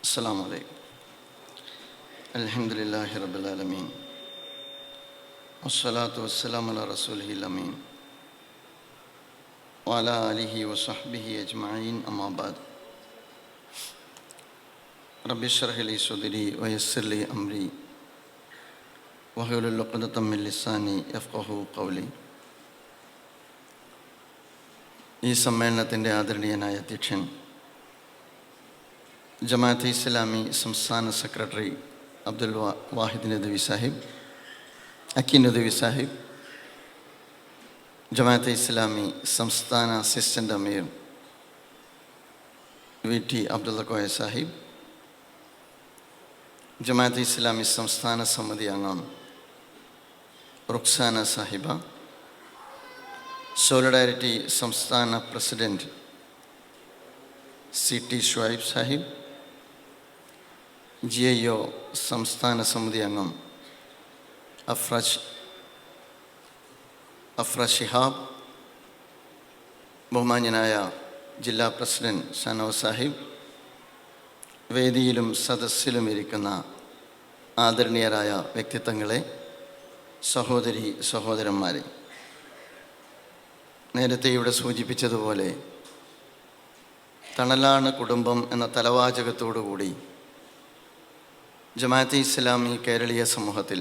അസ്സലാമു അലൈക്കും. അൽഹംദുലില്ലാഹി റബ്ബിൽ ആലമീൻ വസ്സലാത്തു വസ്സലാമു അലാ റസൂലിഹിൽ അമീൻ വഅലാ ആലിഹി വസഹ്ബിഹി അജ്മഈൻ. അമ്മാ ബഅദ്. റബ്ബി ഇശ്റഹ് ലി സദ്രി വയസ്സിർ ലി അംരി വഹ്ലുൽ ഉഖ്ദതം മിൻ ലിസാനി യഫ്ഖഹു ഖൗലി. ഈ സമ്മേളനത്തിൻ്റെ ആദരണീയനായ അധ്യക്ഷൻ ജമാഅത്തെ ഇസ്ലാമി സംസ്ഥാന സെക്രട്ടറി അബ്ദുൽ വാഹിദ് നദ്വി സാഹിബ്, അക്കി നദ്വി സാഹിബ്, ജമാഅത്തെ ഇസ്ലാമി സംസ്ഥാന അസിസ്റ്റൻ്റ് അമീർ VT അബ്ദുള്ള കോയ സാഹിബ്, ജമാഅത്തെ ഇസ്ലാമി സംസ്ഥാന സമിതി അംഗം റുക്സാന സാഹിബ, സോളിഡാരിറ്റി സംസ്ഥാന president CT Shuaib Sahib, GIO സംസ്ഥാന സമിതി അംഗം അഫ്ര ഷിഹാബ്, ബഹുമാന്യനായ ജില്ലാ പ്രസിഡൻറ്റ് സനോ സാഹിബ്, വേദിയിലും സദസ്സിലും ഇരിക്കുന്ന ആദരണീയരായ വ്യക്തിത്വങ്ങളെ, സഹോദരി സഹോദരന്മാരെ, നേരത്തെ ഇവിടെ സൂചിപ്പിച്ചതുപോലെ തണലാണ് കുടുംബം എന്ന തലവാചകത്തോടുകൂടി ജമാഅത്തെ ഇസ്ലാമി കേരളീയ സമൂഹത്തിൽ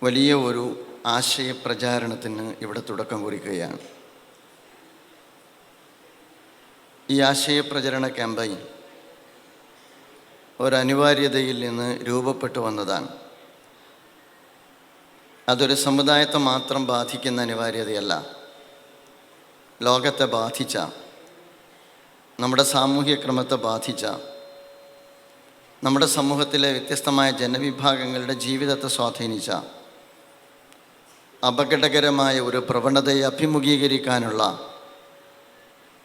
വലിയ ഒരു ആശയപ്രചാരണത്തിന് ഇവിടെ തുടക്കം കുറിക്കുകയാണ്. ഈ ആശയപ്രചരണ ക്യാമ്പയിൻ ഒരനിവാര്യതയിൽ നിന്ന് രൂപപ്പെട്ടു വന്നതാണ്. അതൊരു സമുദായത്തെ മാത്രം ബാധിക്കുന്ന അനിവാര്യതയല്ല, ലോകത്തെ ബാധിച്ച, നമ്മുടെ സാമൂഹ്യ ക്രമത്തെ ബാധിച്ച, നമ്മുടെ സമൂഹത്തിലെ വ്യത്യസ്തമായ ജനവിഭാഗങ്ങളുടെ ജീവിതത്തെ സ്വാധീനിച്ച അപകടകരമായ ഒരു പ്രവണതയെ അഭിമുഖീകരിക്കാനുള്ള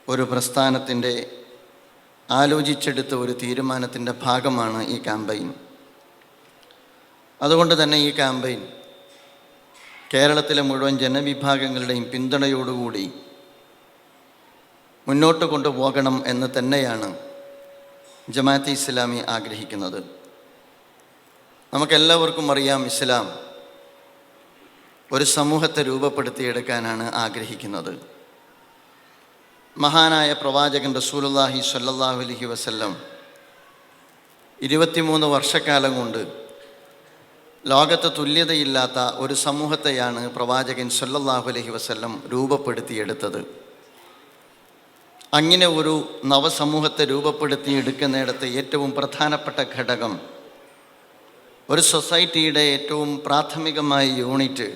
ഒരു പ്രസ്ഥാനത്തിൻ്റെ ആലോചിച്ചെടുത്ത ഒരു തീരുമാനത്തിൻ്റെ ഭാഗമാണ് ഈ ക്യാമ്പയിൻ. അതുകൊണ്ട് തന്നെ ഈ ക്യാമ്പയിൻ കേരളത്തിലെ മുഴുവൻ ജനവിഭാഗങ്ങളുടെയും പിന്തുണയോടുകൂടി മുന്നോട്ട് കൊണ്ടുപോകണം എന്ന് തന്നെയാണ് ജമാഅത്തെ ഇസ്ലാമി ആഗ്രഹിക്കുന്നത്. നമുക്കെല്ലാവർക്കും അറിയാം, ഇസ്ലാം ഒരു സമൂഹത്തെ രൂപപ്പെടുത്തിയെടുക്കാനാണ് ആഗ്രഹിക്കുന്നത്. മഹാനായ പ്രവാചകൻ റസൂലുള്ളാഹി സ്വല്ലല്ലാഹു അലൈഹി വസല്ലം 23 വർഷക്കാലം കൊണ്ട് ലോകത്ത് തുല്യതയില്ലാത്ത ഒരു സമൂഹത്തെയാണ് പ്രവാചകൻ സ്വല്ലല്ലാഹു അലൈഹി വസല്ലം രൂപപ്പെടുത്തിയെടുത്തത്. അങ്ങനെ ഒരു നവസമൂഹത്തെ രൂപപ്പെടുത്തിയെടുക്കുന്നിടത്ത് ഏറ്റവും പ്രധാനപ്പെട്ട ഘടകം, ഒരു സൊസൈറ്റിയുടെ ഏറ്റവും പ്രാഥമികമായ യൂണിറ്റ്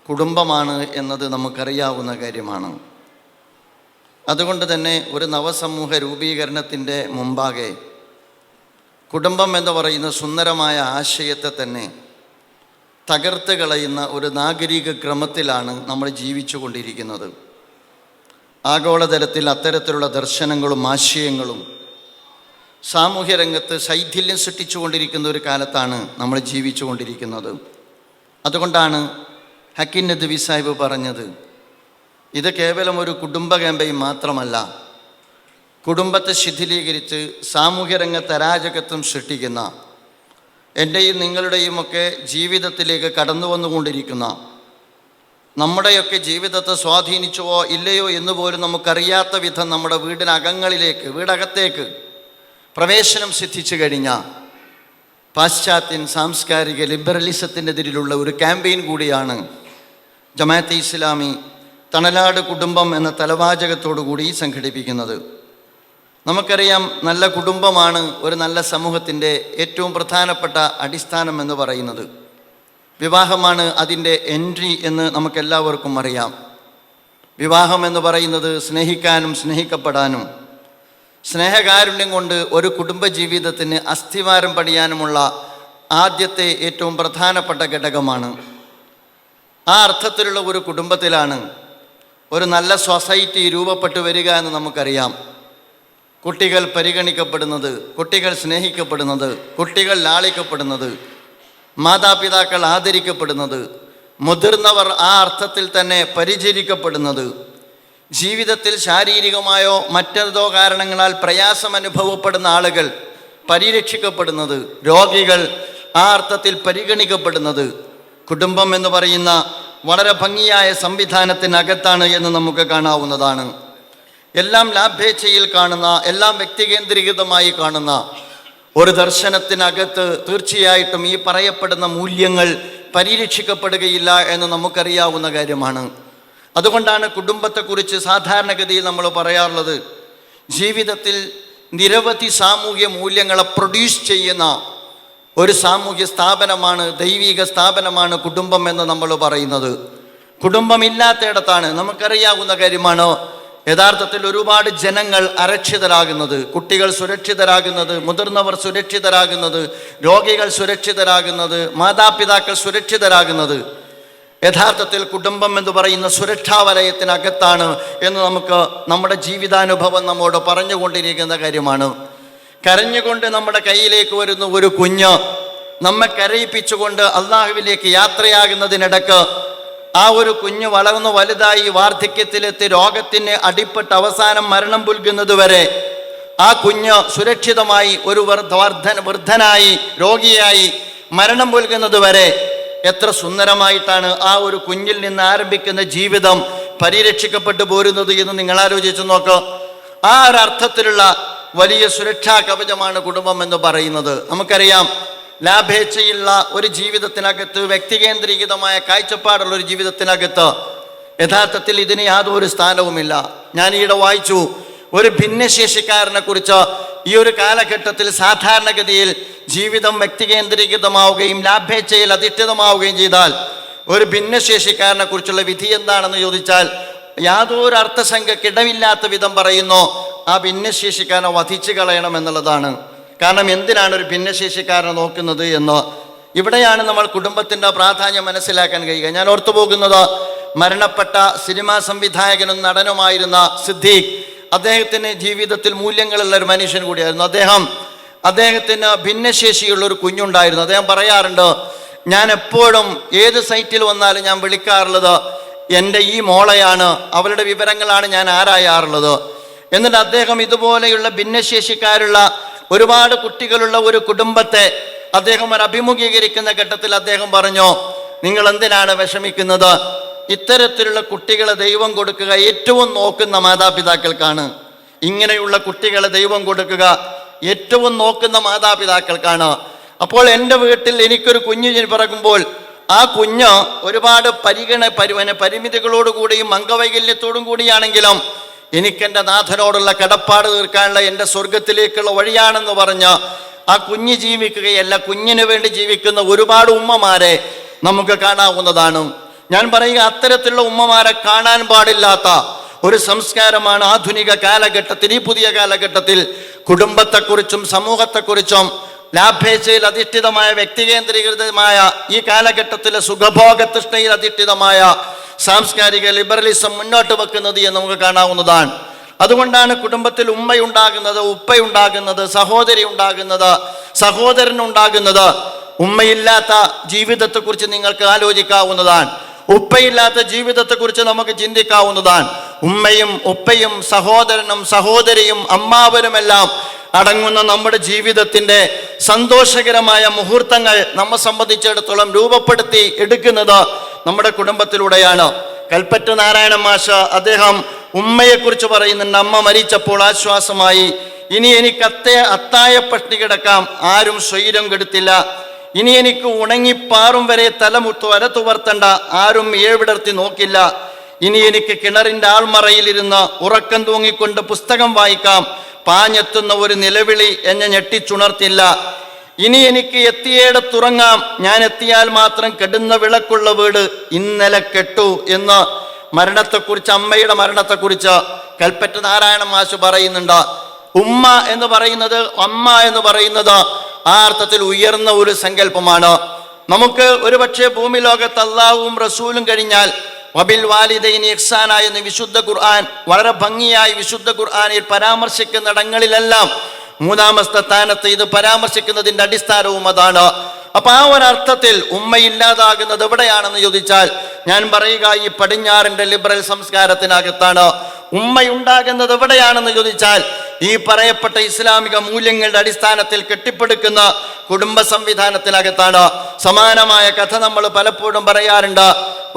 കുടുംബമാണ് എന്നത് നമുക്കറിയാവുന്ന കാര്യമാണ്. അതുകൊണ്ട് തന്നെ ഒരു നവസമൂഹ രൂപീകരണത്തിൻ്റെ മുമ്പാകെ കുടുംബം എന്ന് പറയുന്ന സുന്ദരമായ ആശയത്തെ തന്നെ തകർത്ത് കളയുന്ന ഒരു നാഗരിക ക്രമത്തിലാണ് നമ്മൾ ജീവിച്ചു കൊണ്ടിരിക്കുന്നത്. ആഗോളതലത്തിൽ അത്തരത്തിലുള്ള ദർശനങ്ങളും ആശയങ്ങളും സാമൂഹ്യ രംഗത്ത് ശൈഥില്യം സൃഷ്ടിച്ചുകൊണ്ടിരിക്കുന്ന ഒരു കാലത്താണ് നമ്മൾ ജീവിച്ചു കൊണ്ടിരിക്കുന്നത്. അതുകൊണ്ടാണ് ഹക്കി നദ്വി സാഹിബ് പറഞ്ഞത്, ഇത് കേവലം ഒരു കുടുംബ ക്യാമ്പയിൻ മാത്രമല്ല, കുടുംബത്തെ ശിഥിലീകരിച്ച് സാമൂഹ്യ രംഗത്ത് അരാജകത്വം സൃഷ്ടിക്കുന്ന, എൻ്റെയും നിങ്ങളുടെയുമൊക്കെ ജീവിതത്തിലേക്ക് കടന്നു വന്നുകൊണ്ടിരിക്കുന്ന, നമ്മുടെയൊക്കെ ജീവിതത്തെ സ്വാധീനിച്ചുവോ ഇല്ലയോ എന്ന് പോലും നമുക്കറിയാത്ത വിധം നമ്മുടെ വീടകത്തേക്ക് പ്രവേശനം സിദ്ധിച്ചു കഴിഞ്ഞ പാശ്ചാത്യൻ സാംസ്കാരിക ലിബറലിസത്തിനെതിരിലുള്ള ഒരു ക്യാമ്പയിൻ കൂടിയാണ് ജമാഅത്തെ ഇസ്ലാമി തണലാട് കുടുംബം എന്ന തലവാചകത്തോടു കൂടി സംഘടിപ്പിക്കുന്നത്. നമുക്കറിയാം, നല്ല കുടുംബമാണ് ഒരു നല്ല സമൂഹത്തിൻ്റെ ഏറ്റവും പ്രധാനപ്പെട്ട അടിസ്ഥാനം എന്ന് പറയുന്നത്. വിവാഹമാണ് അതിൻ്റെ എൻട്രി എന്ന് നമുക്കെല്ലാവർക്കും അറിയാം. വിവാഹം എന്ന് പറയുന്നത് സ്നേഹിക്കാനും സ്നേഹിക്കപ്പെടാനും സ്നേഹകാരുണ്യം കൊണ്ട് ഒരു കുടുംബജീവിതത്തിന് അസ്ഥിവാരം പണിയാനുമുള്ള ആദ്യത്തെ ഏറ്റവും പ്രധാനപ്പെട്ട ഘടകമാണ്. ആ അർത്ഥത്തിലുള്ള ഒരു കുടുംബത്തിലാണ് ഒരു നല്ല സൊസൈറ്റി രൂപപ്പെട്ടു വരിക എന്ന് നമുക്കറിയാം. കുട്ടികൾ പരിഗണിക്കപ്പെടുന്നത്, കുട്ടികൾ സ്നേഹിക്കപ്പെടുന്നത്, കുട്ടികൾ ലാളിക്കപ്പെടുന്നത്, മാതാപിതാക്കൾ ആദരിക്കപ്പെടുന്നത്, മുതിർന്നവർ ആ അർത്ഥത്തിൽ തന്നെ പരിചരിക്കപ്പെടുന്നത്, ജീവിതത്തിൽ ശാരീരികമായോ മറ്റേതോ കാരണങ്ങളാൽ പ്രയാസം അനുഭവപ്പെടുന്ന ആളുകൾ പരിരക്ഷിക്കപ്പെടുന്നത്, രോഗികൾ ആ അർത്ഥത്തിൽ പരിഗണിക്കപ്പെടുന്നത് കുടുംബം എന്ന് പറയുന്ന വളരെ ഭംഗിയായ സംവിധാനത്തിനകത്താണ് എന്ന് നമുക്ക് കാണാവുന്നതാണ്. എല്ലാം ലാഭേച്ഛയിൽ കാണുന്ന, എല്ലാം വ്യക്തികേന്ദ്രീകൃതമായി കാണുന്ന ഒരു ദർശനത്തിനകത്ത് തീർച്ചയായിട്ടും ഈ പറയപ്പെടുന്ന മൂല്യങ്ങൾ പരിരക്ഷിക്കപ്പെടുകയില്ല എന്ന് നമുക്കറിയാവുന്ന കാര്യമാണ്. അതുകൊണ്ടാണ് കുടുംബത്തെക്കുറിച്ച് സാധാരണഗതിയിൽ നമ്മൾ പറയാറുള്ളത്, ജീവിതത്തിൽ നിരവധി സാമൂഹ്യ മൂല്യങ്ങളെ പ്രൊഡ്യൂസ് ചെയ്യുന്ന ഒരു സാമൂഹ്യ സ്ഥാപനമാണ്, ദൈവിക സ്ഥാപനമാണ് കുടുംബം എന്ന് നമ്മൾ പറയുന്നത്. കുടുംബമില്ലാത്തയിടത്താണ്, നമുക്കറിയാവുന്ന കാര്യമാണ്, യഥാർത്ഥത്തിൽ ഒരുപാട് ജനങ്ങൾ അരക്ഷിതരാകുന്നത്, കുട്ടികൾ സുരക്ഷിതരാകുന്നത്, മുതിർന്നവർ സുരക്ഷിതരാകുന്നത്, രോഗികൾ സുരക്ഷിതരാകുന്നത്, മാതാപിതാക്കൾ സുരക്ഷിതരാകുന്നത് യഥാർത്ഥത്തിൽ കുടുംബം എന്ന് പറയുന്ന സുരക്ഷാ വലയത്തിനകത്താണ് എന്ന് നമുക്ക് നമ്മുടെ ജീവിതാനുഭവം നമ്മോട് പറഞ്ഞുകൊണ്ടിരിക്കുന്ന കാര്യമാണ്. കരഞ്ഞുകൊണ്ട് നമ്മുടെ കയ്യിലേക്ക് വരുന്ന ഒരു കുഞ്ഞ് നമ്മെ കരയിപ്പിച്ചുകൊണ്ട് അള്ളാഹുവിലേക്ക് യാത്രയാകുന്നതിനിടക്ക് ആ ഒരു കുഞ്ഞ് വളർന്നു വലുതായി വാർദ്ധക്യത്തിലെത്തി രോഗത്തിന് അടിപ്പെട്ട് അവസാനം മരണം പുൽകുന്നത് വരെ ആ കുഞ്ഞ് സുരക്ഷിതമായി ഒരു വൃദ്ധനായി രോഗിയായി മരണം പുൽകുന്നത് വരെ എത്ര സുന്ദരമായിട്ടാണ് ആ ഒരു കുഞ്ഞിൽ നിന്ന് ആരംഭിക്കുന്ന ജീവിതം പരിരക്ഷിക്കപ്പെട്ടു പോരുന്നത് എന്ന് നിങ്ങൾ ആലോചിച്ച് നോക്ക്. ആ ഒരു അർത്ഥത്തിലുള്ള വലിയ സുരക്ഷാ കവചമാണ് കുടുംബം എന്ന് പറയുന്നത്. നമുക്കറിയാം, ലാഭേച്ഛയുള്ള ഒരു ജീവിതത്തിനകത്ത്, വ്യക്തികേന്ദ്രീകൃതമായ കാഴ്ചപ്പാടുള്ള ഒരു ജീവിതത്തിനകത്ത് യഥാർത്ഥത്തിൽ ഇതിന് യാതൊരു സ്ഥാനവുമില്ല. ഞാൻ ഈയിടെ വായിച്ചു, ഒരു ഭിന്നശേഷിക്കാരനെ കുറിച്ച് ഈ ഒരു കാലഘട്ടത്തിൽ സാധാരണഗതിയിൽ ജീവിതം വ്യക്തികേന്ദ്രീകൃതമാവുകയും ലാഭേച്ഛയിൽ അധിഷ്ഠിതമാവുകയും ചെയ്താൽ ഒരു ഭിന്നശേഷിക്കാരനെ കുറിച്ചുള്ള വിധി എന്താണെന്ന് ചോദിച്ചാൽ യാതൊരു അർത്ഥസംഖ്യക്കിടമില്ലാത്ത വിധം പറയുന്നു, ആ ഭിന്നശേഷിക്കാരനെ വധിച്ചു കളയണം എന്നുള്ളതാണ്. കാരണം എന്തിനാണ് ഒരു ഭിന്നശേഷിക്കാരനെ നോക്കുന്നത് എന്ന്. ഇവിടെയാണ് നമ്മൾ കുടുംബത്തിൻ്റെ പ്രാധാന്യം മനസ്സിലാക്കാൻ കഴിയുക. ഞാൻ ഓർത്തു പോകുന്നത്, മരണപ്പെട്ട സിനിമാ സംവിധായകനും നടനുമായിരുന്ന സിദ്ദീഖ്, അദ്ദേഹത്തിന് ജീവിതത്തിൽ മൂല്യങ്ങളുള്ള ഒരു മനുഷ്യൻ കൂടിയായിരുന്നു. അദ്ദേഹത്തിന് ഭിന്നശേഷിയുള്ളൊരു കുഞ്ഞുണ്ടായിരുന്നു. അദ്ദേഹം പറയാറുണ്ട്, ഞാൻ എപ്പോഴും ഏത് സൈറ്റിൽ വന്നാലും ഞാൻ വിളിക്കാറുള്ളത് എൻ്റെ ഈ മോളെയാണ്, അവളുടെ വിവരങ്ങളാണ് ഞാൻ ആരായാറുള്ളത്. എന്നിട്ട് അദ്ദേഹം ഇതുപോലെയുള്ള ഭിന്നശേഷിക്കാരുള്ള ഒരുപാട് കുട്ടികളുള്ള ഒരു കുടുംബത്തെ അദ്ദേഹം ഒരു അഭിമുഖീകരിക്കുന്ന ഘട്ടത്തിൽ അദ്ദേഹം പറഞ്ഞു, നിങ്ങൾ എന്തിനാണ് വിഷമിക്കുന്നത്? ഇത്തരത്തിലുള്ള കുട്ടികളെ ദൈവം കൊടുക്കുക ഏറ്റവും നോക്കുന്ന മാതാപിതാക്കൾക്കാണ്. ഇങ്ങനെയുള്ള കുട്ടികളെ ദൈവം കൊടുക്കുക ഏറ്റവും നോക്കുന്ന മാതാപിതാക്കൾക്കാണ്. അപ്പോൾ എൻ്റെ വീട്ടിൽ എനിക്കൊരു കുഞ്ഞ് പിറക്കുമ്പോൾ ആ കുഞ്ഞ് ഒരുപാട് പരിമിതികളോടുകൂടിയും അംഗവൈകല്യത്തോടും കൂടിയാണെങ്കിലും എനിക്കെൻ്റെ നാഥനോടുള്ള കടപ്പാട് തീർക്കാനുള്ള എൻ്റെ സ്വർഗത്തിലേക്കുള്ള വഴിയാണെന്ന് പറഞ്ഞ് ആ കുഞ്ഞ് ജീവിക്കുകയല്ല, കുഞ്ഞിന് വേണ്ടി ജീവിക്കുന്ന ഒരുപാട് ഉമ്മമാരെ നമുക്ക് കാണാവുന്നതാണ്. ഞാൻ പറയുക, അത്തരത്തിലുള്ള ഉമ്മമാരെ കാണാൻ പാടില്ലാത്ത ഒരു സംസ്കാരമാണ് ആധുനിക കാലഘട്ടത്തിൽ, ഈ പുതിയ കാലഘട്ടത്തിൽ കുടുംബത്തെക്കുറിച്ചും സമൂഹത്തെക്കുറിച്ചും ലാഭേച്ഛയിൽ അധിഷ്ഠിതമായ വ്യക്തികേന്ദ്രീകൃതമായ ഈ കാലഘട്ടത്തിലെ സുഖഭോഗ തൃഷ്ണയിൽ അധിഷ്ഠിതമായ സാംസ്കാരിക ലിബറലിസം മുന്നോട്ട് വെക്കുന്നത് എന്ന് നമുക്ക് കാണാവുന്നതാണ്. അതുകൊണ്ടാണ് കുടുംബത്തിൽ ഉമ്മയുണ്ടാകുന്നത്, ഉപ്പയുണ്ടാകുന്നത്, സഹോദരി ഉണ്ടാകുന്നത്, സഹോദരനുണ്ടാകുന്നത്. ഉമ്മയില്ലാത്ത ജീവിതത്തെക്കുറിച്ച് നിങ്ങൾക്ക് ആലോചിക്കാവുന്നതാണ്. ഉപ്പയില്ലാത്ത ജീവിതത്തെക്കുറിച്ച് നമുക്ക് ചിന്തിക്കാവുന്നതാണ്. ഉമ്മയും ഉപ്പയും സഹോദരനും സഹോദരിയും അമ്മാവനുമെല്ലാം അടങ്ങുന്ന നമ്മുടെ ജീവിതത്തിൻ്റെ സന്തോഷകരമായ മുഹൂർത്തങ്ങൾ നമ്മെ സംബന്ധിച്ചിടത്തോളം രൂപപ്പെടുത്തി എടുക്കുന്നത് നമ്മുടെ കുടുംബത്തിലൂടെയാണ്. കൽപ്പറ്റ നാരായണ മാഷ് അദ്ദേഹം ഉമ്മയെക്കുറിച്ച് പറയുന്നുണ്ട്, അമ്മ മരിച്ചപ്പോൾ ആശ്വാസമായി, ഇനി എനിക്ക് അത്തായ പട്ടിണി കിടക്കാം, ആരും സ്വൈരം കെടുത്തില്ല. ഇനി എനിക്ക് ഉണങ്ങിപ്പാറും വരെ തലതുവർത്തണ്ട, ആരും ഏവിടർത്തി നോക്കില്ല. ഇനി എനിക്ക് കിണറിൻ്റെ ആൾമറയിലിരുന്ന് ഉറക്കം തൂങ്ങിക്കൊണ്ട് പുസ്തകം വായിക്കാം, പാഞ്ഞെത്തുന്ന ഒരു നിലവിളി എന്നെ ഞെട്ടിച്ചുണർത്തില്ല. ഇനി എനിക്ക് എത്തിയേടത്തുറങ്ങാം, ഞാൻ എത്തിയാൽ മാത്രം കെടുന്ന വിളക്കുള്ള വീട് ഇന്നലെ കെട്ടു എന്ന് മരണത്തെക്കുറിച്ച്, അമ്മയുടെ മരണത്തെക്കുറിച്ച് കൽപ്പറ്റ നാരായണ മാഷ് പറയുന്നുണ്ട്. ഉമ്മ എന്ന് പറയുന്നത്, അമ്മ എന്ന് പറയുന്നത് ആ അർത്ഥത്തിൽ ഉയർന്ന ഒരു സങ്കല്പമാണ്. നമുക്ക് ഒരുപക്ഷെ ഭൂമി ലോകത്ത് അല്ലാഹുവും റസൂലും കഴിഞ്ഞാൽ വബിൽ വാലിദൈനി ഇഹ്സാന എന്ന് വിശുദ്ധ ഖുർആൻ വളരെ ഭംഗിയായി വിശുദ്ധ ഖുർആനിൽ പരാമർശിക്കുന്നിടങ്ങളിലെല്ലാം മൂന്നാമത്തെ സ്ഥാനത്ത് ഇത് പരാമർശിക്കുന്നതിൻ്റെ അടിസ്ഥാനവും അതാണ്. അപ്പൊ ആ ഒരർത്ഥത്തിൽ ഉമ്മയില്ലാതാകുന്നത് എവിടെയാണെന്ന് ചോദിച്ചാൽ ഞാൻ പറയുക ഈ പടിഞ്ഞാറിന്റെ ലിബറൽ സംസ്കാരത്തിനകത്താണ്. ഉമ്മയുണ്ടാകുന്നത് എവിടെയാണെന്ന് ചോദിച്ചാൽ ഈ പറയപ്പെട്ട ഇസ്ലാമിക മൂല്യങ്ങളുടെ അടിസ്ഥാനത്തിൽ കെട്ടിപ്പടുക്കുന്ന കുടുംബ സംവിധാനത്തിനകത്താണ്. സമാനമായ കഥ നമ്മൾ പലപ്പോഴും പറയാറുണ്ട്.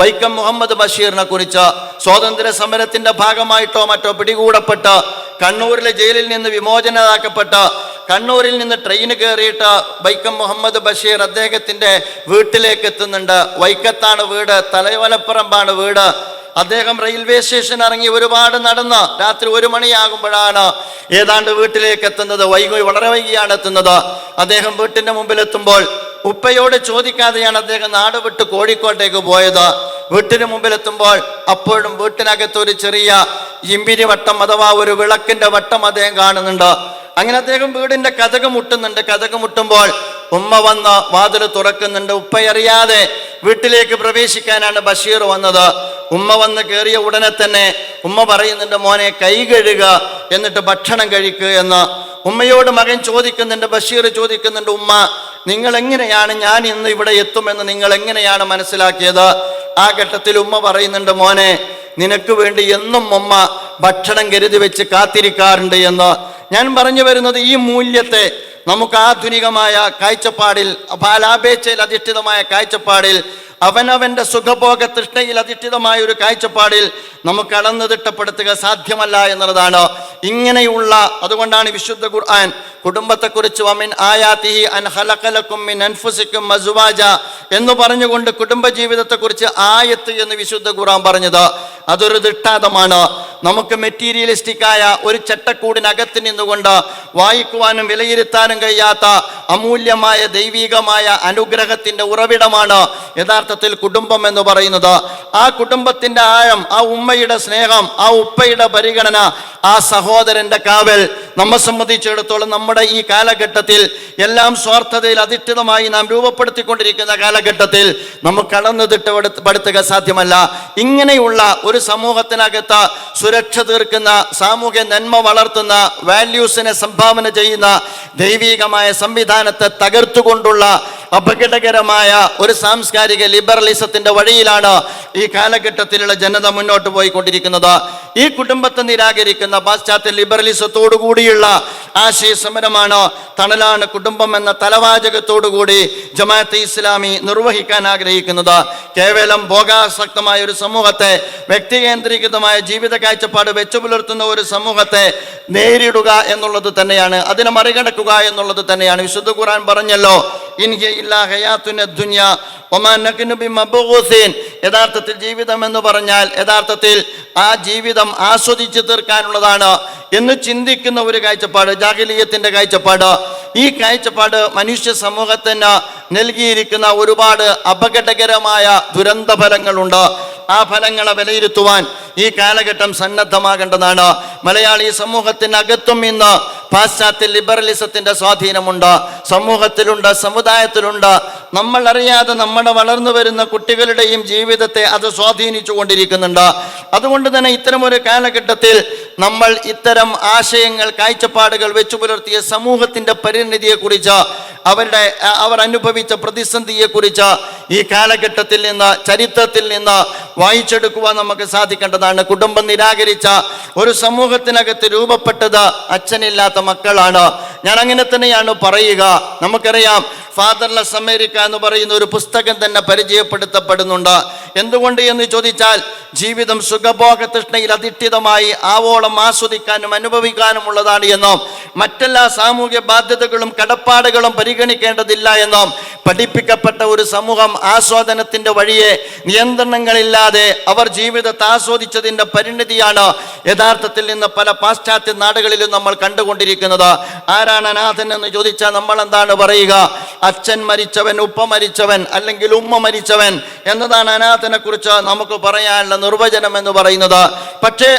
വൈക്കം മുഹമ്മദ് ബഷീറിനെ കുറിച്ച് സ്വാതന്ത്ര്യ സമരത്തിന്റെ ഭാഗമായിട്ടോ മറ്റോ പിടികൂടപ്പെട്ട് കണ്ണൂരിലെ ജയിലിൽ നിന്ന് വിമോചനമാക്കപ്പെട്ട് കണ്ണൂരിൽ നിന്ന് ട്രെയിന് കയറിയിട്ട് വൈക്കം മുഹമ്മദ് ബഷീർ അദ്ദേഹത്തിന്റെ വീട്ടിലേക്ക് എത്തുന്നുണ്ട്. വൈക്കത്താണ് വീട്, തലയോലപ്പറമ്പാണ് വീട്. അദ്ദേഹം റെയിൽവേ സ്റ്റേഷൻ ഇറങ്ങി ഒരുപാട് നടന്ന് രാത്രി 1 മണിയാകുമ്പോഴാണ് ഏതാണ്ട് വീട്ടിലേക്ക് എത്തുന്നത്. വളരെ വൈകിയാണ് എത്തുന്നത്. അദ്ദേഹം വീട്ടിന്റെ മുമ്പിൽ എത്തുമ്പോൾ ഉപ്പയോട് ചോദിക്കാതെയാണ് അദ്ദേഹം നാട് വിട്ട് കോഴിക്കോട്ടേക്ക് പോയത്. വീട്ടിന് മുമ്പിൽ എത്തുമ്പോൾ അപ്പോഴും വീട്ടിനകത്ത് ഒരു ചെറിയ ഇമ്പിരി വട്ടം അഥവാ ഒരു വിളക്കിന്റെ വട്ടം അദ്ദേഹം കാണുന്നുണ്ട്. അങ്ങനെ അദ്ദേഹം വീടിന്റെ കതക് മുട്ടുന്നുണ്ട്. കതക് മുട്ടുമ്പോൾ ഉമ്മ വന്ന് വാതിൽ തുറക്കുന്നുണ്ട്. ഉപ്പയറിയാതെ വീട്ടിലേക്ക് പ്രവേശിക്കാനാണ് ബഷീർ വന്നത്. ഉമ്മ വന്ന് കയറിയ ഉടനെ തന്നെ ഉമ്മ പറയുന്നുണ്ട്, മോനെ കൈ കഴുകുക എന്നിട്ട് ഭക്ഷണം കഴിക്കുക എന്ന്. ഉമ്മയോട് മകൻ ചോദിക്കുന്നുണ്ട്, ബഷീർ ചോദിക്കുന്നുണ്ട്, ഉമ്മ നിങ്ങൾ എങ്ങനെയാണ് ഞാൻ ഇന്ന് ഇവിടെ എത്തുമെന്ന് നിങ്ങൾ എങ്ങനെയാണ് മനസ്സിലാക്കിയത്? ആ ഘട്ടത്തിൽ ഉമ്മ പറയുന്നുണ്ട്, മോനെ നിനക്ക് വേണ്ടി എന്നും ഉമ്മ ഭക്ഷണം കരുതി വെച്ച് കാത്തിരിക്കാറുണ്ട് എന്ന്. ഞാൻ പറഞ്ഞു വരുന്നത് ഈ മൂല്യത്തെ നമുക്ക് ആധുനികമായ കാഴ്ചപ്പാടിൽ, ലാഭേച്ഛയിൽ അധിഷ്ഠിതമായ കാഴ്ചപ്പാടിൽ, അവനവന്റെ സുഖഭോഗ തൃഷ്ണയിൽ അധിഷ്ഠിതമായ ഒരു കാഴ്ചപ്പാടിൽ നമുക്ക് അളന്നു തിട്ടപ്പെടുത്തുക സാധ്യമല്ല എന്നുള്ളതാണ്. ഇങ്ങനെയുള്ള അതുകൊണ്ടാണ് വിശുദ്ധ ഖുർആൻ കുടുംബത്തെക്കുറിച്ച് വമിൻ ആയാതിഹി അൻ ഖലഖലകും മിൻ അൻഫുസികും അസ്വാജ എന്ന് പറഞ്ഞുകൊണ്ട് കുടുംബ ജീവിതത്തെക്കുറിച്ച് ആയത്ത് എന്ന് വിശുദ്ധ ഖുർആൻ പറഞ്ഞത്. അതൊരു ദൃഷ്ടാന്തമാണ്. നമുക്ക് മെറ്റീരിയലിസ്റ്റിക്കായ ഒരു ചട്ടക്കൂടിനകത്ത് നിന്നുകൊണ്ട് വായിക്കുവാനും വിലയിരുത്താനും കഴിയാത്ത അമൂല്യമായ ദൈവികമായ അനുഗ്രഹത്തിന്റെ ഉറവിടമാണ് യഥാർത്ഥത്തിൽ കുടുംബം എന്ന് പറയുന്നത്. ആ കുടുംബത്തിന്റെ ആഴം, ആ ഉമ്മയുടെ സ്നേഹം, ആ ഉപ്പയുടെ പരിഗണന, ആ സഹോദരന്റെ കാവൽ നമ്മെ സംബന്ധിച്ചിടത്തോളം നമ്മുടെ ഈ കാലഘട്ടത്തിൽ എല്ലാം സ്വാർത്ഥതയിൽ അധിഷ്ഠിതമായി നാം രൂപപ്പെടുത്തിക്കൊണ്ടിരിക്കുന്ന കാലഘട്ടത്തിൽ നമുക്ക് കടന്നു തിട്ടപ്പെടുത്തുക സാധ്യമല്ല. ഇങ്ങനെയുള്ള ഒരു സമൂഹത്തിനകത്ത് സുരക്ഷ തീർക്കുന്ന, സാമൂഹ്യ നന്മ വളർത്തുന്ന, വാല്യൂസിനെ സംഭാവന ചെയ്യുന്ന ദൈവികമായ സംവിധാനത്തെ തകർത്തുകൊണ്ടുള്ള അപകടകരമായ ഒരു സാംസ്കാരിക ലിബറലിസത്തിന്റെ വഴിയിലാണ് ഈ കാലഘട്ടത്തിലുള്ള ജനത മുന്നോട്ട് പോയിക്കൊണ്ടിരിക്കുന്നത്. ഈ കുടുംബത്തെ നിരാകരിക്കുന്ന പാശ്ചാത്യ ലിബറലിസത്തോടു കൂടിയുള്ള ആശയ സമരമാണ്, തണലാണ് കുടുംബം എന്ന തലവാചകത്തോടുകൂടി ജമാഅത്തെ ഇസ്ലാമി നിർവഹിക്കാൻ ആഗ്രഹിക്കുന്നത്. കേവലം ഭോഗാസക്തമായ ഒരു സമൂഹത്തെ, വ്യക്തികേന്ദ്രീകൃതമായ ജീവിത കാഴ്ചപ്പാട് വെച്ചു പുലർത്തുന്ന ഒരു സമൂഹത്തെ നേരിടുക എന്നുള്ളത് തന്നെയാണ്, അതിനെ മറികടക്കുക എന്നുള്ളത് തന്നെയാണ്. വിശുദ്ധ ഖുർആൻ പറഞ്ഞല്ലോ, യഥാർത്ഥത്തിൽ ജീവിതം എന്ന് പറഞ്ഞാൽ യഥാർത്ഥത്തിൽ ആ ജീവിതം ആസ്വദിച്ച് തീർക്കാനുള്ളതാണ് എന്ന് ചിന്തിക്കുന്ന ഒരു കാഴ്ചപ്പാട്, ജാഹിലിയ്യത്തിന്റെ കാഴ്ചപ്പാട്. ഈ കാഴ്ചപ്പാട് മനുഷ്യ സമൂഹത്തിന് നൽകിയിരിക്കുന്ന ഒരുപാട് അപകടകരമായ ദുരന്ത ഫലങ്ങളുണ്ട്. ആ ഫലങ്ങളെ വിലയിരുത്തുവാൻ ഈ കാലഘട്ടം സന്നദ്ധമാകേണ്ടതാണ്. മലയാളി സമൂഹത്തിനകത്തും ഇന്ന് പാശ്ചാത്യ ലിബറലിസത്തിന്റെ സ്വാധീനമുണ്ട്, സമൂഹത്തിലുണ്ട്, സമുദായത്തിലുണ്ട്. നമ്മൾ അറിയാതെ നമ്മുടെ വളർന്നു വരുന്ന കുട്ടികളുടെയും ജീവിതത്തെ അത് സ്വാധീനിച്ചു കൊണ്ടിരിക്കുന്നുണ്ട്. അതുകൊണ്ട് തന്നെ ഇത്തരമൊരു കാലഘട്ടത്തിൽ നമ്മൾ ഇത്തരം ആശയങ്ങൾ, കാഴ്ചപ്പാടുകൾ വെച്ചു പുലർത്തിയ സമൂഹത്തിന്റെ പരിണിതിയെക്കുറിച്ച്, അവർ അനുഭവിച്ച പ്രതിസന്ധിയെക്കുറിച്ച് ഈ കാലഘട്ടത്തിൽ നിന്ന്, ചരിത്രത്തിൽ നിന്ന് വായിച്ചെടുക്കുവാൻ നമുക്ക് സാധിക്കേണ്ടതാണ്. കുടുംബം നിരാകരിച്ച ഒരു സമൂഹത്തിനകത്ത് രൂപപ്പെട്ടത് അച്ഛനില്ലാത്ത മക്കളാണ്. ഞാൻ അങ്ങനെ തന്നെയാണ് പറയുക. നമുക്കറിയാം, ഫാദർലെസ് അമേരിക്ക എന്ന് പറയുന്ന ഒരു പുസ്തകം തന്നെ പരിചയപ്പെടുത്തപ്പെടുന്നുണ്ട്. എന്തുകൊണ്ട് എന്ന് ചോദിച്ചാൽ, ജീവിതം സുഖഭോഗ തൃഷ്ണയിൽ അധിഷ്ഠിതമായി ആവോളം ആസ്വദിക്കാനും അനുഭവിക്കാനുമുള്ളതാണ് എന്നും മറ്റെല്ലാ സാമൂഹ്യ ബാധ്യതകളും കടപ്പാടുകളും പരിഗണിക്കേണ്ടതില്ല എന്നും പഠിപ്പിക്കപ്പെട്ട ഒരു സമൂഹം ആസ്വാദനത്തിന്റെ വഴിയെ നിയന്ത്രണങ്ങളില്ലാതെ അവർ ജീവിതത്തെ ആസ്വദിച്ചതിന്റെ പരിണിതിയാണ് യഥാർത്ഥത്തിൽ നിന്ന് പല പാശ്ചാത്യ നാടുകളിലും നമ്മൾ കണ്ടുകൊണ്ടിരിക്കുന്നത്. ആരാണ് അനാഥൻ എന്ന് ചോദിച്ചാൽ നമ്മൾ എന്താണ് പറയുക? അച്ഛൻ മരിച്ചവൻ, ഉപ്പ മരിച്ചവൻ, അല്ലെങ്കിൽ ഉമ്മ മരിച്ചവൻ എന്നതാണ് അനാഥനെ കുറിച്ച് നമുക്ക് പറയാനുള്ള നിർവചനം എന്ന് പറയുന്നത്. പക്ഷേ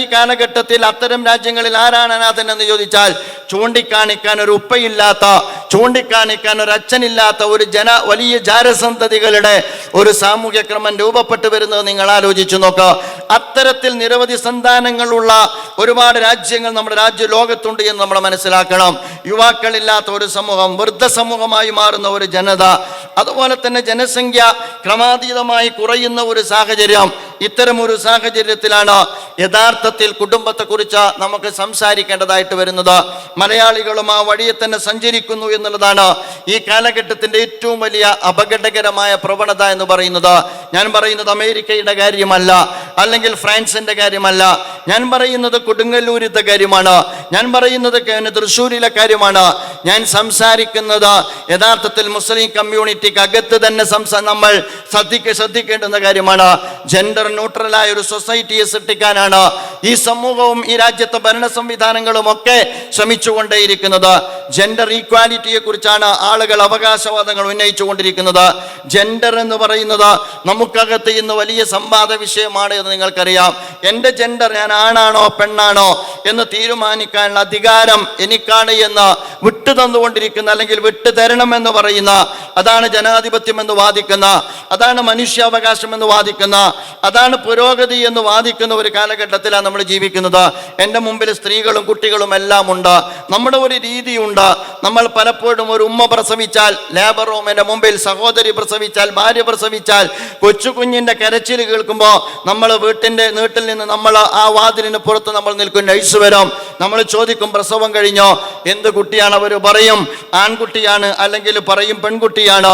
ഈ കാലഘട്ടത്തിൽ അത്തരം രാജ്യങ്ങളിൽ ആരാണ് അനാഥൻ എന്ന് ചോദിച്ചാൽ ചൂണ്ടിക്കാണിക്കാൻ ഒരു ഉപ്പയില്ലാത്ത, ചൂണ്ടിക്കാണിക്കാൻ ഒരു അച്ഛനില്ലാത്ത ഒരു വലിയ ജാരസന്തതികളുടെ ഒരു സാമൂഹ്യ ക്രമം രൂപപ്പെട്ടു വരുന്നത് നിങ്ങൾ ആലോചിച്ചു നോക്കുക. അത്തരത്തിൽ നിരവധി സന്താനങ്ങളുള്ള ഒരുപാട് രാജ്യങ്ങൾ നമ്മുടെ ലോകത്തുണ്ട് എന്ന് നമ്മൾ മനസ്സിലാക്കണം. യുവാക്കളില്ലാത്ത ഒരു സമൂഹം, വൃദ്ധ സമൂഹമായി മാറുന്ന ഒരു ജനത, അതുപോലെ തന്നെ ജനസംഖ്യ ക്രമാതീതമായി കുറയുന്ന ഒരു സാഹചര്യം. ഇത്തരം ഒരു സാഹചര്യത്തിലാണ് യഥാർത്ഥത്തിൽ കുടുംബത്തെക്കുറിച്ച് നമുക്ക് സംസാരിക്കേണ്ടതായിട്ട് വരുന്നത്. മലയാളികളും ആ വഴിയെ തന്നെ സഞ്ചരിക്കുന്നു എന്നുള്ളതാണ് ഈ കാലഘട്ടത്തിൻ്റെ ഏറ്റവും വലിയ അപകടകരമായ പ്രവണത എന്ന് പറയുന്നത്. ഞാൻ പറയുന്നത് അമേരിക്കയുടെ കാര്യമല്ല, അല്ലെങ്കിൽ ഫ്രാൻസിൻ്റെ കാര്യമല്ല. ഞാൻ പറയുന്നത് കൊടുങ്ങല്ലൂരിത്തെ കാര്യമാണ്. ഞാൻ പറയുന്നത് തൃശ്ശൂരിലെ കാര്യമാണ്. ഞാൻ സംസാരിക്കുന്നത് യഥാർത്ഥത്തിൽ മുസ്ലിം കമ്മ്യൂണിറ്റിക്ക് അകത്ത് തന്നെ നമ്മൾ ശ്രദ്ധിക്കേണ്ടുന്ന കാര്യമാണ്. ജെൻഡർ ന്യൂട്രലായ ഒരു സൊസൈറ്റിയെ സൃഷ്ടിക്കാനാണ് ഈ സമൂഹവും ഈ രാജ്യത്തെ ഭരണ സംവിധാനങ്ങളും ഒക്കെ ശ്രമിച്ചുകൊണ്ടേയിരിക്കുന്നത്. ജെൻഡർ ഈക്വാലിറ്റിയെ കുറിച്ചാണ് ആളുകൾ അവകാശവാദങ്ങൾ ഉന്നയിച്ചുകൊണ്ടിരിക്കുന്നത്. ജെൻഡർ എന്ന് പറയുന്നത് നമുക്കകത്ത് ഇന്ന് വലിയ സംവാദ വിഷയമാണ് എന്ന് നിങ്ങൾക്കറിയാം. എൻ്റെ ജെൻഡർ, ഞാൻ ആണാണോ പെണ്ണാണോ എന്ന് തീരുമാനിക്കാനുള്ള അധികാരം എനിക്കാണ് എന്ന് വിട്ടു തന്നുകൊണ്ടിരിക്കുന്ന, അല്ലെങ്കിൽ വിട്ടു തരണമെന്ന് പറയുന്ന, അതാണ് ജനാധിപത്യം എന്ന് വാദിക്കുന്ന, അതാണ് മനുഷ്യാവകാശം എന്ന് വാദിക്കുന്ന, അതാണ് പുരോഗതി എന്ന് വാദിക്കുന്ന ഒരു കാലഘട്ടത്തിലാണ് നമ്മൾ ജീവിക്കുന്നത്. എൻ്റെ മുമ്പിൽ സ്ത്രീകളും കുട്ടികളും എല്ലാം ഉണ്ട്. നമ്മുടെ ഒരു രീതിയുണ്ട്. നമ്മൾ പലപ്പോഴും ഒരു ഉമ്മ പ്രസവിച്ചാൽ ലേബർ റൂമിൻ്റെ മുമ്പിൽ, സഹോദരി പ്രസവിച്ചാൽ, ഭാര്യ പ്രസവിച്ചാൽ, കൊച്ചു കുഞ്ഞിൻ്റെ കരച്ചിൽ കേൾക്കുമ്പോൾ നമ്മൾ വീട്ടിൽ നിന്ന് നമ്മൾ ആ വാതിലിന് പുറത്ത് നമ്മൾ നിൽക്കും. നഴ്സ് വരും, നമ്മൾ ചോദിക്കും പ്രസവം കഴിഞ്ഞോ, എന്ത് കുട്ടിയാണ്? അവർ പറയും ആൺകുട്ടിയാണ്, അല്ലെങ്കിൽ പറയും പെൺകുട്ടിയാണ്.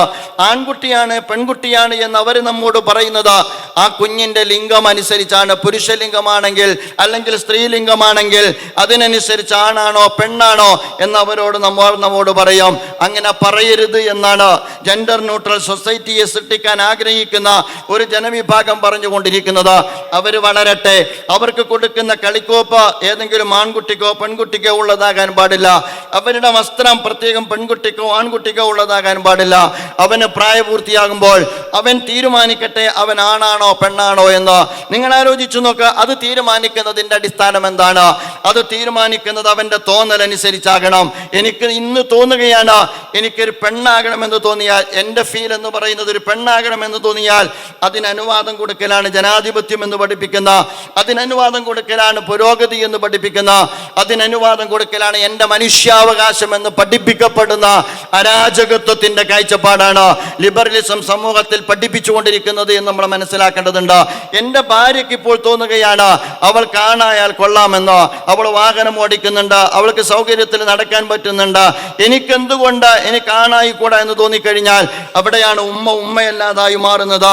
ആൺകുട്ടിയാണ് പെൺകുട്ടിയാണ് എന്ന് അവർ നമ്മോട് പറയുന്നത് ആ കുഞ്ഞിൻ്റെ ലിംഗം അനുസരിച്ചാണ്. പുരുഷലിംഗമാണെങ്കിൽ അല്ലെങ്കിൽ സ്ത്രീലിംഗമാണെങ്കിൽ അതിനനുസരിച്ച് ആണാണോ പെണ്ണാണോ എന്ന് അവരോട് നമ്മോട് പറയും. അങ്ങനെ പറയരുത് എന്നാണ് ജെൻഡർ ന്യൂട്രൽ സൊസൈറ്റിയെ സൃഷ്ടിക്കാൻ ആഗ്രഹിക്കുന്ന ഒരു ജനവിഭാഗം പറഞ്ഞുകൊണ്ടിരിക്കുന്നത്. അവർ വളരട്ടെ, അവർക്ക് കൊടുക്കുന്ന കളിക്കോപ്പ് ഏതെങ്കിലും ആൺകുട്ടിക്കോ പെൺകുട്ടിക്കോ ഉള്ളതാകാൻ പാടില്ല. അവരുടെ വസ്ത്രം പ്രത്യേകം പെൺകുട്ടിക്കോ ആൺകുട്ടിക്കോ ഉള്ളതാകാൻ പാടില്ല. അവന് പ്രായപൂർത്തിയാകുമ്പോൾ അവൻ തീരുമാനിക്കട്ടെ അവൻ ആണാണോ പെണ്ണാണോ എന്ന്. നിങ്ങൾ ആലോചിച്ചു നോക്കുക, അത് തീരുമാനിക്കുന്നതിൻ്റെ അടിസ്ഥാനം എന്താണ്? അത് തീരുമാനിക്കുന്നത് അവൻ്റെ തോന്നലനുസരിച്ചാകണം. എനിക്ക് ഇന്ന് തോന്നുകയാണ് എനിക്കൊരു പെണ്ണാകണമെന്ന് തോന്നിയാൽ, എൻ്റെ ഫീൽ എന്ന് പറയുന്നത് ഒരു പെണ്ണാകണമെന്ന് തോന്നിയാൽ അതിന് അനുവാദം കൊടുക്കലാണ് ജനാധിപത്യം എന്ന് പഠിപ്പിക്കുന്ന, അതിനനുവാദം കൊടുക്കലാണ് പുരോഗതി എന്ന് പഠിപ്പിക്കുന്ന, അതിനനുവാദം കൊടുക്കലാണ് എൻ്റെ മനുഷ്യാവകാശം എന്ന് പഠിപ്പിക്കപ്പെടുന്ന അരാജകത്വത്തിൻ്റെ കാഴ്ചപ്പാടാണ് ലിബറലിസം സമൂഹത്തിൽ പഠിപ്പിച്ചുകൊണ്ടിരിക്കുന്നത് എന്ന് നമ്മൾ മനസ്സിലാക്കേണ്ടതുണ്ട്. എൻ്റെ ഭാര്യയ്ക്ക് ഇപ്പോൾ തോന്നുകയാണ് അവൾ കാണായാൽ കൊള്ളാമെന്നോ, അവൾ വാഹനം ഓടിക്കുന്നുണ്ട്, അവൾക്ക് സൗകര്യത്തിൽ നടക്കാൻ പറ്റുന്നുണ്ട്, എനിക്കെന്തുകൊണ്ട് എനിക്ക് കാണായിക്കൂടാ എന്ന് തോന്നിക്കഴിഞ്ഞാൽ അവിടെയാണ് ഉമ്മയല്ലാതായി മാറുന്നത്,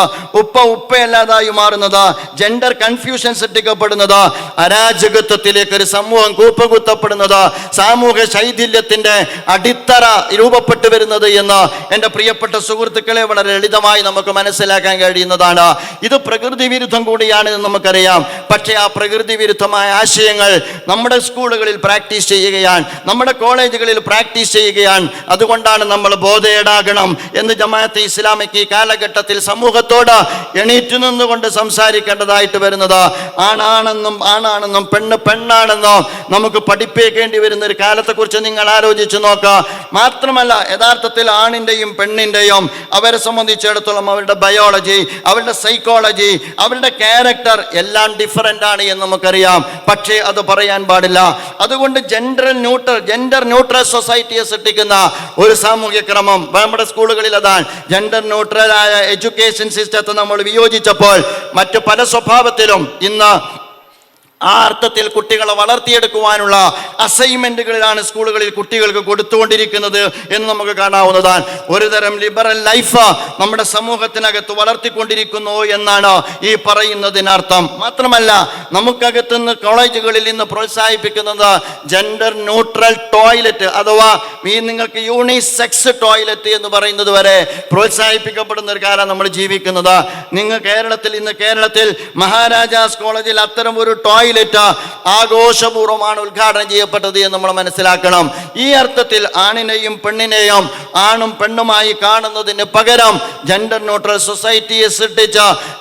ഉപ്പയല്ലാതായി മാറുന്നത്, ജെൻഡർ കൺഫ്യൂഷൻ സൃഷ്ടിക്കപ്പെടുന്നത്, അരാജകത്വത്തിലേക്ക് ഒരു സമൂഹം കൂപ്പുകുത്തപ്പെടുന്നത്, സാമൂഹ്യ ശൈഥില്യത്തിന്റെ അടിത്തറ രൂപപ്പെട്ടു വരുന്നത് എന്ന് എൻ്റെ പ്രിയപ്പെട്ട സുഹൃത്തുക്കളെ വളരെ ലളിതമായി നമുക്ക് മനസ്സിലാക്കാൻ കഴിയുന്നതാണ്. ഇത് പ്രകൃതി വിരുദ്ധം കൂടിയാണ് എന്ന് നമുക്കറിയാം. പക്ഷേ ആ പ്രകൃതി വിരുദ്ധമായ ആശയങ്ങൾ നമ്മുടെ സ്കൂളുകളിൽ പ്രാക്ടീസ് ചെയ്യുകയാണ്, നമ്മുടെ കോളേജുകളിൽ പ്രാക്ടീസ് ചെയ്യുകയാണ്. അതുകൊണ്ടാണ് നമ്മൾ ബോധേടാകണം എന്ന് ജമാഅത്തെ ഇസ്ലാമിക്ക് ഈ കാലഘട്ടത്തിൽ സമൂഹത്തോട് എണീറ്റ് നിന്നുകൊണ്ട് സംസാരിക്കേണ്ടതായിട്ട് വരുന്നത്. ആണാണെന്നും പെണ്ണാണെന്നും നമുക്ക് പഠിപ്പിക്കേണ്ടി വരുന്ന ഒരു കാലത്തെക്കുറിച്ച് നിങ്ങൾ ആലോചിച്ച് നോക്കുക. മാത്രമല്ല യഥാർത്ഥത്തിൽ ആണിൻ്റെയും പെണ്ണിൻ്റെയും അവരെ സംബന്ധിച്ചിടത്തോളം അവരുടെ ബയോളജി, അവരുടെ സൈക്കോളജി, അവരുടെ ക്യാരക്ടർ എല്ലാം ഡിഫറൻ്റ് ആണ് എന്ന് നമുക്കറിയാം. പക്ഷേ അത് പറയാൻ പാടില്ല. അതുകൊണ്ട് ജെൻഡർ ന്യൂട്രൽ സൊസൈറ്റിയെ സൃഷ്ടിക്കുന്ന ഒരു സാമൂഹ്യ ക്രമം നമ്മുടെ സ്കൂളുകളിൽ അതാണ്. ജെൻഡർ ന്യൂട്രലായ എഡ്യൂക്കേഷൻ സിസ്റ്റത്തെ നമ്മൾ വിയോജിച്ചപ്പോൾ മറ്റു പല സ്വഭാവത്തിലും ഇന്ന് ആ അർത്ഥത്തിൽ കുട്ടികളെ വളർത്തിയെടുക്കുവാനുള്ള അസൈൻമെന്റുകളിലാണ് സ്കൂളുകളിൽ കുട്ടികൾക്ക് കൊടുത്തുകൊണ്ടിരിക്കുന്നത് എന്ന് നമുക്ക് കാണാവുന്നതാണ്. ഒരുതരം ലിബറൽ ലൈഫ് നമ്മുടെ സമൂഹത്തിനകത്ത് വളർത്തിക്കൊണ്ടിരിക്കുന്നു എന്നാണ് ഈ പറയുന്നതിനർത്ഥം. മാത്രമല്ല നമുക്കകത്തുനിന്ന് കോളേജുകളിൽ ഇന്ന് പ്രോത്സാഹിപ്പിക്കുന്നത് ജെൻഡർ ന്യൂട്രൽ ടോയ്ലറ്റ് അഥവാ നിങ്ങൾക്ക് യൂണിസെക്സ് ടോയ്ലറ്റ് എന്ന് പറയുന്നത് വരെ പ്രോത്സാഹിപ്പിക്കപ്പെടുന്ന ഒരു കാലം നമ്മൾ ജീവിക്കുന്നത്. കേരളത്തിൽ മഹാരാജാസ് കോളേജിൽ അത്തരം ഒരു ടോയ്ലറ്റ് ടോയ്ലറ്റ് ആഘോഷപൂർവ്വമാണ് ഉദ്ഘാടനം ചെയ്യപ്പെട്ടത് എന്ന് നമ്മൾ മനസ്സിലാക്കണം. ഈ അർത്ഥത്തിൽ ആണിനെയും പെണ്ണിനെയും ആണും പെണ്ണുമായി കാണുന്നതിന് പകരം ജെൻഡർ ന്യൂട്രൽ സൊസൈറ്റിയെ സൃഷ്ടിച്ച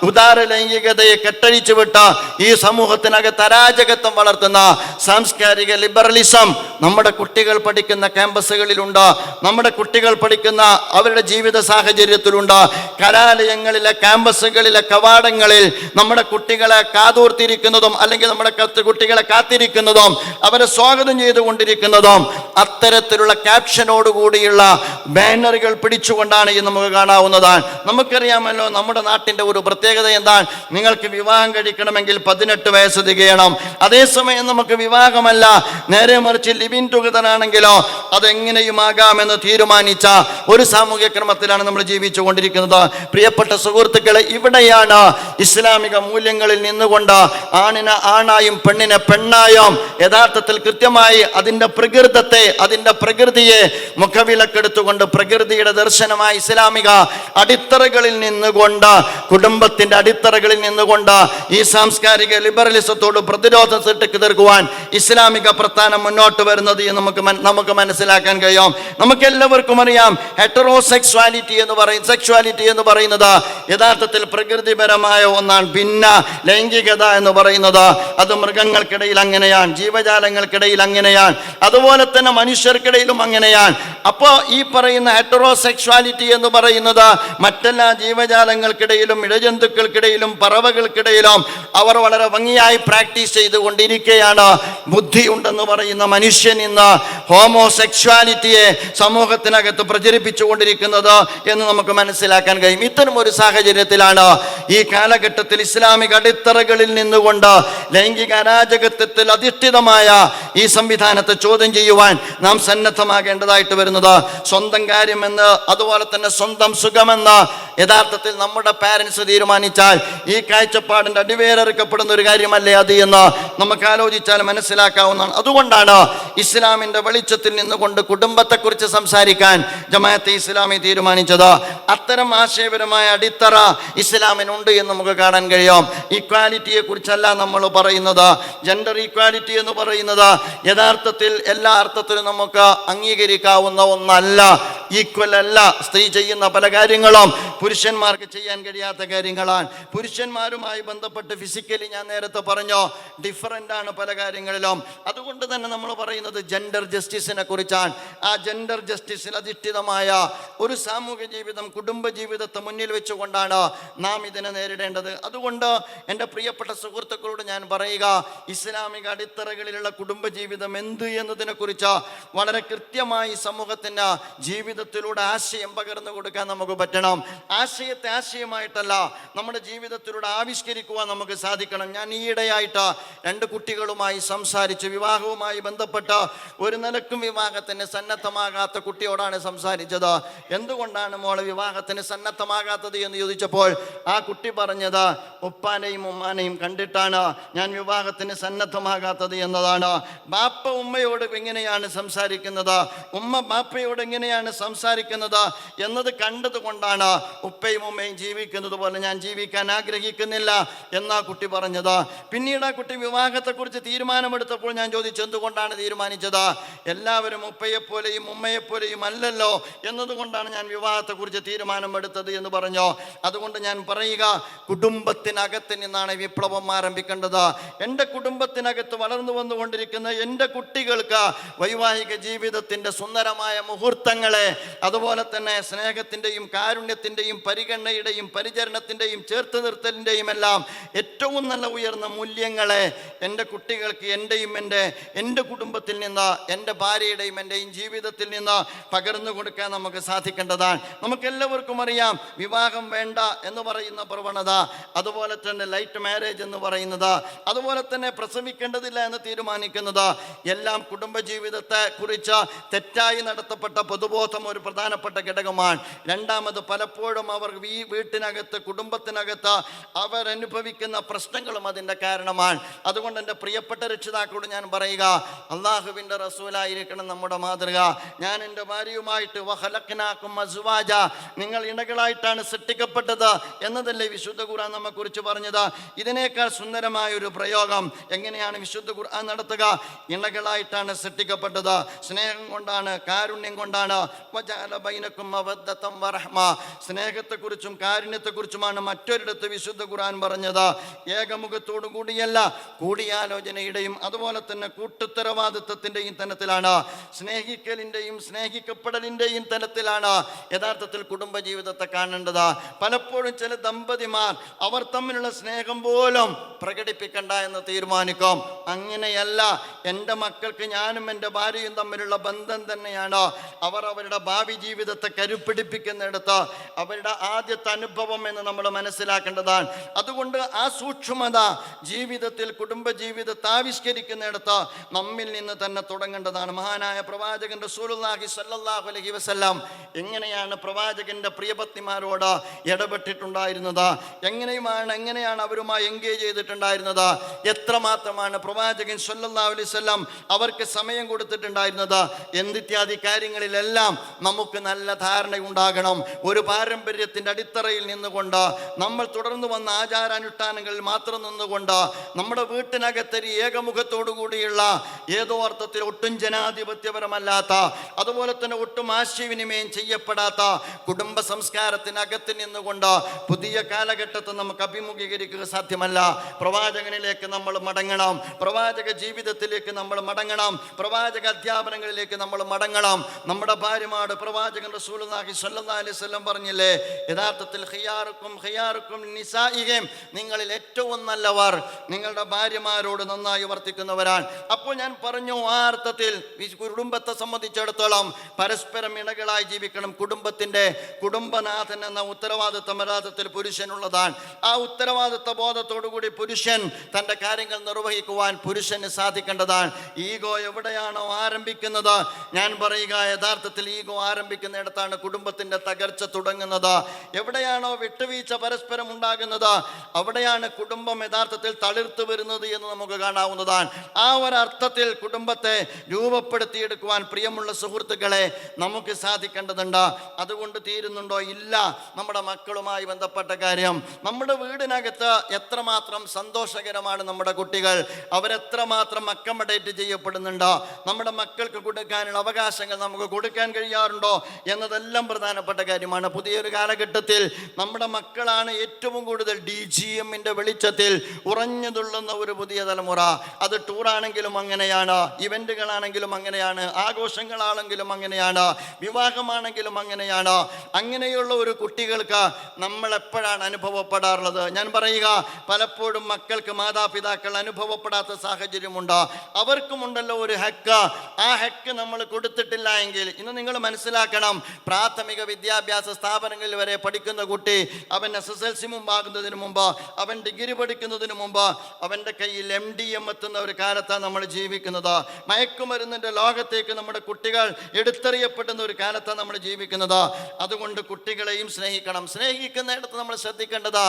ഉദാര ലൈംഗികതയെ കെട്ടഴിച്ചു വിട്ട ഈ സമൂഹത്തിനകത്ത് അരാജകത്വം വളർത്തുന്ന സാംസ്കാരിക ലിബറലിസം നമ്മുടെ കുട്ടികൾ പഠിക്കുന്ന ക്യാമ്പസുകളിലുണ്ട്, നമ്മുടെ കുട്ടികൾ പഠിക്കുന്ന അവരുടെ ജീവിത സാഹചര്യത്തിലുണ്ട്. കലാലയങ്ങളിലെ ക്യാമ്പസുകളിലെ കവാടങ്ങളിൽ നമ്മുടെ കുട്ടികളെ കാതോർത്തിരിക്കുന്നതും അല്ലെങ്കിൽ നമ്മുടെ കുട്ടികളെ കാത്തിരിക്കുന്നതും അവരെ സ്വാഗതം ചെയ്തുകൊണ്ടിരിക്കുന്നതും അത്തരത്തിലുള്ള ക്യാപ്ഷനോടുകൂടിയുള്ള ബാനറുകൾ പിടിച്ചുകൊണ്ടാണ് ഈ നമുക്ക് കാണാവുന്നതാണ്. നമുക്കറിയാമല്ലോ നമ്മുടെ നാട്ടിൻ്റെ ഒരു പ്രത്യേകത എന്താണ്? നിങ്ങൾക്ക് വിവാഹം കഴിക്കണമെങ്കിൽ 18 വയസ്സ് തികയണം. അതേസമയം നമുക്ക് വിവാഹമല്ല, നേരെ മറിച്ച് ലിവിങ് ടുഗദർ ആണെങ്കിലോ അതെങ്ങനെയും ആകാമെന്ന് തീരുമാനിച്ച ഒരു സാമൂഹ്യ ക്രമത്തിലാണ് നമ്മൾ ജീവിച്ചു കൊണ്ടിരിക്കുന്നത്. പ്രിയപ്പെട്ട സുഹൃത്തുക്കളെ, ഇവിടെയാണ് ഇസ്ലാമിക മൂല്യങ്ങളിൽ നിന്നുകൊണ്ട് ആണിനെ ആണായും പെണ്ണിനെ പെണ്ണായും യഥാർത്ഥത്തിൽ കൃത്യമായി അതിൻ്റെ പ്രകൃതത്തെ അതിൻ്റെ പ്രകൃതിയെ മുഖവിലക്കെടുത്തുകൊണ്ട് പ്രകൃതിയുടെ ദർശനമായ ഇസ്ലാമിക അടിത്തറകളിൽ നിന്നുകൊണ്ട് കുടുംബത്തിൻ്റെ അടിത്തറകളിൽ നിന്നുകൊണ്ട് ഈ സാംസ്കാരിക ലിബറലിസത്തോട് പ്രതിരോധം തീർക്കുവാൻ ഇസ്ലാമിക പ്രസ്ഥാനം മുന്നോട്ട് വരുന്നത് നമുക്ക് മനസ്സിലാക്കാൻ കഴിയും. നമുക്ക് എല്ലാവർക്കും അറിയാം, ഹെറ്ററോസെക്സ്വാലിറ്റി എന്ന് പറയുന്നത് യഥാർത്ഥത്തിൽ പ്രകൃതിപരമായ ഒന്നാണ്. ഭിന്ന ലൈംഗികത എന്ന് പറയുന്നത് അത് മൃഗങ്ങൾക്കിടയിൽ അങ്ങനെയാണ്, ജീവജാലങ്ങൾക്കിടയിൽ അങ്ങനെയാണ്, അതുപോലെ തന്നെ മനുഷ്യർക്കിടയിലും അങ്ങനെയാണ്. അപ്പോൾ ഈ പറയുന്ന ഹെറ്ററോസെക്സ്വാലിറ്റി എന്ന് പറയുന്നത് മറ്റെല്ലാ ജീവജാലങ്ങൾക്കിടയിലും ഇഴജന്തുക്കൾക്കിടയിലും പറവകൾക്കിടയിലും അവർ വളരെ ഭംഗിയായി പ്രാക്ടീസ് ചെയ്തുകൊണ്ടിരിക്കുകയാണ്. ബുദ്ധിയുണ്ടെന്ന് പറയുന്ന മനുഷ്യൻ ഇന്ന് ഹോമോസെക്സ്വാലിറ്റിയെ സമൂഹത്തിനകത്ത് പ്രചരിപ്പിച്ചുകൊണ്ടിരിക്കുന്നത് എന്ന് നമുക്ക് മനസ്സിലാക്കാൻ കഴിയും. ഇത്തരം ഒരു സാഹചര്യത്തിലാണ് ഈ കാലഘട്ടത്തിൽ ഇസ്ലാമിക അടിത്തറകളിൽ നിന്നുകൊണ്ട് ലൈംഗിക അരാജകത്വത്തിൽ അധിഷ്ഠിതമായ ഈ സംവിധാനത്തെ ചോദ്യം ചെയ്യുവാൻ നാം സന്നദ്ധമാകേണ്ടതായിട്ട് വരുന്നത്. സ്വന്തം കാര്യമെന്ന് അതുപോലെ തന്നെ സ്വന്തം സുഖമെന്ന് യഥാർത്ഥത്തിൽ നമ്മുടെ പാരൻസ് തീരുമാനിച്ചാൽ ഈ കാഴ്ചപ്പാടിൻ്റെ അടിവേരറുക്കപ്പെടുന്ന ഒരു കാര്യമല്ലേ അത് എന്ന് നമുക്ക് ആലോചിച്ചാൽ മനസ്സിലാക്കാവുന്നതാണ്. അതുകൊണ്ടാണ് ഇസ്ലാമിൻ്റെ വെളിച്ചത്തിൽ നിന്നുകൊണ്ട് കുടുംബത്തെക്കുറിച്ച് സംസാരിക്കാൻ ജമാഅത്തെ ഇസ്ലാമി തീരുമാനിച്ചത്. അത്തരം ആശയപരമായ അടിത്തറ ഇസ്ലാമിനുണ്ട് എന്ന് നമുക്ക് കാണാൻ കഴിയും. ഈക്വാലിറ്റിയെ കുറിച്ചല്ല നമ്മൾ പറയുന്നത്. ജെൻഡർ ഈക്വാലിറ്റി എന്ന് പറയുന്നത് യഥാർത്ഥത്തിൽ എല്ലാ അർത്ഥത്തിലും നമുക്ക് അംഗീകരിക്കാവുന്ന ഒന്നല്ല, ഈക്വൽ അല്ല. സ്ത്രീ ചെയ്യുന്ന പല കാര്യങ്ങളും പുരുഷന്മാർക്ക് ചെയ്യാൻ കഴിയാത്ത കാര്യങ്ങളാണ്. പുരുഷന്മാരുമായി ബന്ധപ്പെട്ട് ഫിസിക്കലി ഞാൻ നേരത്തെ പറഞ്ഞു ഡിഫറൻ്റ് ആണ് പല കാര്യങ്ങളിലും. അതുകൊണ്ട് തന്നെ നമ്മൾ പറയുന്നത് ജെൻഡർ ജസ്റ്റിസിനെ കുറിച്ചാണ്. ആ ജെൻഡർ ജസ്റ്റിസിൽ അധിഷ്ഠിതമായ ഒരു സാമൂഹ്യ ജീവിതം, കുടുംബ ജീവിതത്തെ മുന്നിൽ വെച്ചുകൊണ്ടാണ് നാം ഇതിനെ നേരിടേണ്ടത്. അതുകൊണ്ട് എൻ്റെ പ്രിയപ്പെട്ട സുഹൃത്തുക്കളോട് ഞാൻ പറയുക, ഇസ്ലാമിക അടിത്തറകളിലുള്ള കുടുംബജീവിതം എന്ത് എന്നതിനെ കുറിച്ച് വളരെ കൃത്യമായി സമൂഹത്തിന് ജീവിതത്തിലൂടെ ആശയം പകർന്നു കൊടുക്കാൻ നമുക്ക് പറ്റണം. ആശയത്തെ ആശയമായിട്ടല്ല നമ്മുടെ ജീവിതത്തിലൂടെ ആവിഷ്കരിക്കുവാൻ നമുക്ക് സാധിക്കണം. ഞാൻ ഈയിടെയായിട്ട് 2 കുട്ടികളുമായി സംസാരിച്ചു. വിവാഹവുമായി ബന്ധപ്പെട്ട് ഒരു നിലക്കും വിവാഹത്തിന് സന്നദ്ധമാകാത്ത കുട്ടിയോടാണ് സംസാരിച്ചത്. എന്തുകൊണ്ടാണ് മോളെ വിവാഹത്തിന് സന്നദ്ധമാകാത്തത് എന്ന് ചോദിച്ചപ്പോൾ ആ കുട്ടി പറഞ്ഞത് ഉപ്പാനെയും ഉമ്മാനെയും കണ്ടിട്ടാണ് ഞാൻ വിവാഹത്തിന് സന്നദ്ധമാകാത്തത് എന്നതാണ്. ബാപ്പ ഉമ്മയോട് എങ്ങനെയാണ് സംസാരിക്കുന്നത്, ഉമ്മ ബാപ്പയോട് എങ്ങനെയാണ് സംസാരിക്കുന്നത് എന്നത് കണ്ടത് കൊണ്ടാണ് ഉപ്പയും ഉമ്മയും ജീവിക്കുന്നത് പോലെ ഞാൻ ജീവിക്കാൻ ആഗ്രഹിക്കുന്നില്ല എന്നാ കുട്ടി പറഞ്ഞത്. പിന്നീട് ആ കുട്ടി വിവാഹത്തെക്കുറിച്ച് തീരുമാനമെടുത്തപ്പോൾ ഞാൻ ചോദിച്ചു, എന്തുകൊണ്ടാണ് തീരുമാനിച്ചത്? എല്ലാവരും ഉപ്പയെപ്പോലെയും ഉമ്മയെപ്പോലെയും അല്ലല്ലോ എന്നതുകൊണ്ടാണ് ഞാൻ വിവാഹത്തെക്കുറിച്ച് തീരുമാനമെടുത്തത് എന്ന് പറഞ്ഞു. അതുകൊണ്ട് ഞാൻ പറയുക, കുടുംബത്തിനകത്ത് നിന്നാണ് വിപ്ലവം ആരംഭിക്കേണ്ടത്. എൻ്റെ കുടുംബത്തിനകത്ത് വളർന്നു വന്നുകൊണ്ടിരിക്കുന്ന എൻ്റെ കുട്ടികൾക്ക് വൈവാഹിക ജീവിതത്തിൻ്റെ സുന്ദരമായ മുഹൂർത്തങ്ങളെ, അതുപോലെ തന്നെ സ്നേഹത്തിൻ്റെയും കാരുണ്യത്തിൻ്റെയും പരിഗണനയുടെയും പരിചരണത്തിൻ്റെയും ചേർത്ത് നിർത്തലിൻ്റെയും എല്ലാം ഏറ്റവും നല്ല ഉയർന്ന മൂല്യങ്ങളെ എൻ്റെ കുട്ടികൾക്ക് എൻ്റെ കുടുംബത്തിൽ നിന്ന്, എൻ്റെ ഭാര്യയുടെയും എൻ്റെയും ജീവിതത്തിൽ നിന്ന് പകർന്നു കൊടുക്കാൻ നമുക്ക് സാധിക്കേണ്ടതാണ്. നമുക്കെല്ലാവർക്കും അറിയാം, വിവാഹം വേണ്ട എന്ന് പറയുന്ന പ്രവണത, അതുപോലെ തന്നെ ലൈറ്റ് മാരേജ് എന്ന് പറയുന്നത്, അതുപോലെ തന്നെ പ്രസവിക്കേണ്ടതില്ല എന്ന് തീരുമാനിക്കുന്നത് എല്ലാം കുടുംബജീവിതത്തെ കുറിച്ച് തെറ്റായി നടത്തപ്പെട്ട പൊതുബോധം ഒരു പ്രധാനപ്പെട്ട ഘടകമാണ്. രണ്ടാമത്, പലപ്പോഴും അവർ വീട്ടിനകത്ത്, കുടുംബത്തിനകത്ത് അവരനുഭവിക്കുന്ന പ്രശ്നങ്ങളും അതിൻ്റെ കാരണമാണ്. അതുകൊണ്ട് എൻ്റെ പ്രിയപ്പെട്ട രക്ഷിതാക്കളോട് ഞാൻ പറയുക, അള്ളാഹുവിൻ്റെ റസൂലായിരിക്കണം നമ്മുടെ മാതൃക. ഞാൻ എൻ്റെ ഭാര്യയുമായിട്ട് വഖലഖ്നാകും അസ്വാജ, നിങ്ങൾ ഇണകളായിട്ടാണ് സൃഷ്ടിക്കപ്പെട്ടത് എന്നതല്ലേ വിശുദ്ധ ഖുർആൻ നമ്മെക്കുറിച്ച് പറഞ്ഞത്. ഇതിനേക്കാൾ സുന്ദരമായ ഒരു പ്രയോഗം എങ്ങനെയാണ് വിശുദ്ധ ഖുർആൻ നടത്തുക? ഇണകളായിട്ടാണ് സൃഷ്ടിക്കപ്പെട്ടത്, സ്നേഹം കൊണ്ടാണ്, കാരുണ്യം കൊണ്ടാണ്. വജഅല ബൈനകും മവദ്ദതൻ വറഹ്മ, സ്നേഹത്തെക്കുറിച്ചും കാരുണ്യത്തെക്കുറിച്ചുമാണ് മറ്റൊരിടത്ത് വിശുദ്ധ ഖുർആൻ പറഞ്ഞത്. ഏകമുഖത്തോടു കൂടിയല്ല, കൂടിയാലോചനയുടെയും അതുപോലെ തന്നെ കൂട്ടുത്തരവാദിത്വത്തിൻ്റെയും തലത്തിലാണ്, സ്നേഹിക്കലിൻ്റെയും സ്നേഹിക്കപ്പെടലിൻ്റെയും തലത്തിലാണ് യഥാർത്ഥത്തിൽ കുടുംബജീവിതത്തെ കാണേണ്ടത്. പലപ്പോഴും ചില ദമ്പതിമാർ അവർ തമ്മിലുള്ള സ്നേഹം പോലും പ്രകടിപ്പിക്കണ്ട എന്ന് തീരുമാനിക്കും. അങ്ങനെയല്ല, എൻ്റെ മക്കൾക്ക് ഞാനും എൻ്റെ ഭാര്യയും തമ്മിലുള്ള ബന്ധം തന്നെയാണ് അവർ അവരുടെ ഭാവി ജീവിതത്തെ കരുപ്പിടിപ്പിക്കുന്നിടത്ത് അവരുടെ ആദ്യത്തെ അനുഭവം എന്ന് നമ്മൾ മനസ്സിലാക്കേണ്ടതാണ്. അതുകൊണ്ട് ആ സൂക്ഷ്മത ജീവിതത്തിൽ, കുടുംബജീവിതത്തെ ആവിഷ്കരിക്കുന്നിടത്ത് നമ്മിൽ നിന്ന് തന്നെ തുടങ്ങേണ്ടതാണ്. മഹാനായ പ്രവാചകൻ റസൂലുള്ളാഹി സ്വല്ലല്ലാഹു അലൈഹി വസല്ലം എങ്ങനെയാണ് പ്രവാചകന്റെ പ്രിയപത്നിമാരോട് ഇടപെട്ടിട്ടുണ്ടായിരുന്നത്, എങ്ങനെയാണ് അവരുമായി എൻഗേജ് ചെയ്തിട്ടുണ്ടായിരുന്നത്, എത്രമാത്രമാണ് പ്രവാചകൻ സ്വല്ലല്ലാഹു അലൈഹി വസല്ലം അവർക്ക് സമയം കൊടുത്തിട്ടുണ്ടായിരുന്നത് എന്നിത്യാദി കാര്യങ്ങളിലെല്ലാം നമുക്ക് നല്ല ധാരണയുണ്ടാകണം. ഒരു പാരമ്പര്യത്തിൻ്റെ അടിത്തറയിൽ നിന്നുകൊണ്ട്, നമ്മൾ തുടർന്നു വന്ന ആചാരാനുഷ്ഠാനങ്ങളിൽ മാത്രം നിന്നുകൊണ്ട്, നമ്മുടെ വീട്ടിനകത്തൊരു ഏകമുഖത്തോടു കൂടിയുള്ള, ഏതോ അർത്ഥത്തിൽ ഒട്ടും ജനാധിപത്യപരമല്ലാത്ത, അതുപോലെ തന്നെ ഒട്ടും ആശയവിനിമയം ചെയ്യപ്പെടാത്ത കുടുംബ സംസ്കാരത്തിനകത്ത് നിന്നുകൊണ്ട് പുതിയ കാലഘട്ടത്തെ നമുക്ക് അഭിമുഖീകരിക്കുക സാധ്യമല്ല. പ്രവാചകനിലേക്ക് നമ്മൾ മടങ്ങണം, പ്രവാചക ജീവിതത്തിലേക്ക് നമ്മൾ മടങ്ങണം, പ്രവാചക അധ്യാപനങ്ങളിലേക്ക് നമ്മൾ മടങ്ങണം. നമ്മുടെ ഭാര്യമാട് പ്രവാചകൻ റസൂലുള്ളാഹി സ്വല്ലല്ലാഹു അലൈഹി വസല്ലം പറഞ്ഞില്ലേ, യഥാർത്ഥത്തിൽ ഖിയാറുക്കും നിസാഇഹിം, നിങ്ങളിൽ ഏറ്റവും നല്ലവർ നിങ്ങളുടെ ഭാര്യമാരോട് നന്നായി വർത്തിക്കുന്നവരാണ്. അപ്പോൾ ഞാൻ പറഞ്ഞു, ആ അർത്ഥത്തിൽ കുടുംബത്തെ സംബന്ധിച്ചിടത്തോളം പരസ്പരം ഇണകളായി ജീവിക്കണം. കുടുംബനാഥൻ എന്ന ഉത്തരവാദിത്വം യഥാർത്ഥത്തിൽ പുരുഷനുള്ളതാണ്. ആ ഉത്തരവാദിത്വ ബോധത്തോടുകൂടി പുരുഷൻ തൻ്റെ കാര്യങ്ങൾ നിർവഹിക്കുവാൻ പുരുഷന് സാധിക്കേണ്ടതാണ്. ഈഗോ എവിടെയാണോ ആരംഭിക്കുന്നത്, ഞാൻ പറയുക, യഥാർത്ഥത്തിൽ ഈഗോ ആരംഭിക്കുന്നിടത്താണ് കുടുംബത്തിൻ്റെ തകർച്ച തുടങ്ങുന്നത്. എവിടെയാണോ വിട്ടുവീഴ്ച പരസ്പരം ഉണ്ടാകുന്നത്, അവിടെയാണ് കുടുംബം യഥാർത്ഥത്തിൽ തളിർത്തു വരുന്നത് എന്ന് നമുക്ക് കാണാവുന്നതാണ്. ആ ഒരർത്ഥത്തിൽ കുടുംബത്തെ രൂപപ്പെടുത്തിയെടുക്കുവാൻ പ്രിയമുള്ള സുഹൃത്തുക്കളെ നമുക്ക് സാധിക്കേണ്ടതുണ്ട്. അതുകൊണ്ട് തീരുന്നുണ്ടോ? ഇല്ല. നമ്മുടെ മക്കളുമായി ബന്ധപ്പെട്ട കാര്യം, നമ്മുടെ വീടിനകത്ത് എത്രമാത്രം സന്തോഷകരമാണ് നമ്മുടെ കുട്ടികൾ, അവരെത്രമാത്രം അക്കമഡേറ്റ് ചെയ്യപ്പെടുന്നുണ്ടോ, നമ്മുടെ മക്കൾക്ക് കൊടുക്കാനുള്ള അവകാശങ്ങൾ നമുക്ക് കൊടുക്കാൻ കഴിയാറുണ്ടോ എന്നതെല്ലാം പ്രധാനപ്പെട്ട കാര്യമാണ്. പുതിയൊരു കാലഘട്ടത്തിൽ നമ്മുടെ മക്കളാണ് ഏറ്റവും കൂടുതൽ DGMന്റെ വെളിച്ചത്തിൽ ഉറഞ്ഞുതുള്ളുന്ന ഒരു പുതിയ തലമുറ. അത് ടൂറാണെങ്കിലും അങ്ങനെയാണ്, ഇവന്റുകളാണെങ്കിലും അങ്ങനെയാണ്, ആഘോഷങ്ങളാണെങ്കിലും അങ്ങനെയാണ്, വിവാഹമാണെങ്കിലും അങ്ങനെയാണ്. അങ്ങനെയുള്ള ഒരു കുട്ടികൾക്ക് നമ്മൾ എപ്പോഴാണ് അനുഭവപ്പെടാറുള്ളത്? ഞാൻ പറയുക, പലപ്പോഴും മക്കൾക്ക് മാതാപിതാക്കൾ അനുഭവപ്പെടാത്ത സാഹചര്യമുണ്ട്. അവർക്കുമുണ്ടല്ലോ ഒരു ഹക്ക്. ആ ഹക്ക് നമ്മൾ കൊടുത്തിട്ടില്ല എങ്കിൽ, ഇന്ന് നിങ്ങൾ മനസ്സിലാക്കണം, പ്രാഥമിക വിദ്യാഭ്യാസ സ്ഥാപനങ്ങളിൽ വരെ പഠിക്കുന്ന കുട്ടി, അവൻ SSLC മുമ്പാകുന്നതിന് മുമ്പ്, അവൻ ഡിഗ്രി പഠിക്കുന്നതിന് മുമ്പ് അവൻ്റെ കയ്യിൽ MDM എത്തുന്ന ഒരു കാലത്താണ് നമ്മൾ ജീവിക്കുന്നത്. മയക്കുമരുന്നിൻ്റെ ലോകത്തേക്ക് നമ്മുടെ കുട്ടികൾ എടുത്തെറിയപ്പെടുന്ന ഒരു കാലത്താണ് നമ്മൾ ജീവിക്കുന്നത്. അതുകൊണ്ട് കുട്ടികളെയും സ്നേഹിക്കണം. സ്നേഹിക്കുന്നിടത്ത് നമ്മൾ ശ്രദ്ധിക്കേണ്ടത്,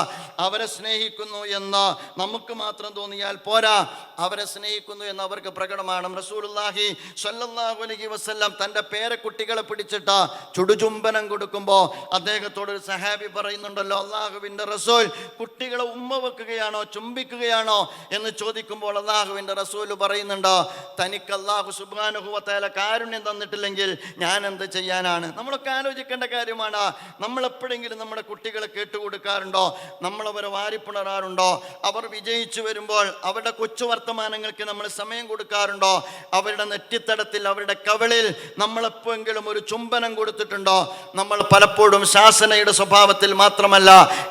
അവരെ സ്നേഹിക്കുന്നു എന്ന് നമുക്ക് മാത്രം തോന്നിയാൽ പോരാ, അവരെ സ്നേഹിക്കുന്നു എന്ന് അവർക്ക് പ്രകടമാണ്. റസൂലുള്ളാഹി സ്വല്ലല്ലാഹു അലൈഹി വസല്ലം തൻ്റെ പേരക്കുട്ടികളെ പിടിച്ചിട്ട് ചുടുചുംബനം കൊടുക്കുമ്പോൾ അദ്ദേഹത്തോട് ഒരു സഹാബി പറയുന്നുണ്ടല്ലോ, അള്ളാഹുവിൻ്റെ റസൂൽ, കുട്ടികളെ ഉമ്മ വെക്കുകയാണോ ചുംബിക്കുകയാണോ എന്ന് ചോദിക്കുമ്പോൾ അള്ളാഹുവിൻ്റെ റസൂൽ പറയുന്നുണ്ട്, തനിക്ക് അള്ളാഹു സുബ്ഹാനഹു വ തആല കാരുണ്യം തന്നിട്ടില്ലെങ്കിൽ ഞാൻ എന്ത് ചെയ്യാനാണ്? നമ്മളൊക്കെ ആലോചിക്കേണ്ട കാര്യമാണ്. നമ്മൾ എപ്പോഴെങ്കിലും നമ്മുടെ കുട്ടികളെ കേട്ടുകൊടുക്കാറുണ്ടോ? നമ്മളവരെ വാരിപ്പുണരാറുണ്ടോ? അവർ വിജയിച്ചു വരുമ്പോൾ അവരുടെ കൊച്ചു വർത്തമാനങ്ങൾക്ക് നമ്മൾ സമയം കൊടുക്കാറുണ്ടോ? അവരുടെ നെറ്റിത്തടത്തിൽ, അവരുടെ കവിളിൽ നമ്മളെപ്പോഴെങ്കിലും ഒരു ചുംബനം കൊടുത്തിട്ടുണ്ടോ? നമ്മൾ പലപ്പോഴും ശാസനയുടെ സ്വഭാവത്തിൽ മാത്രമല്ല,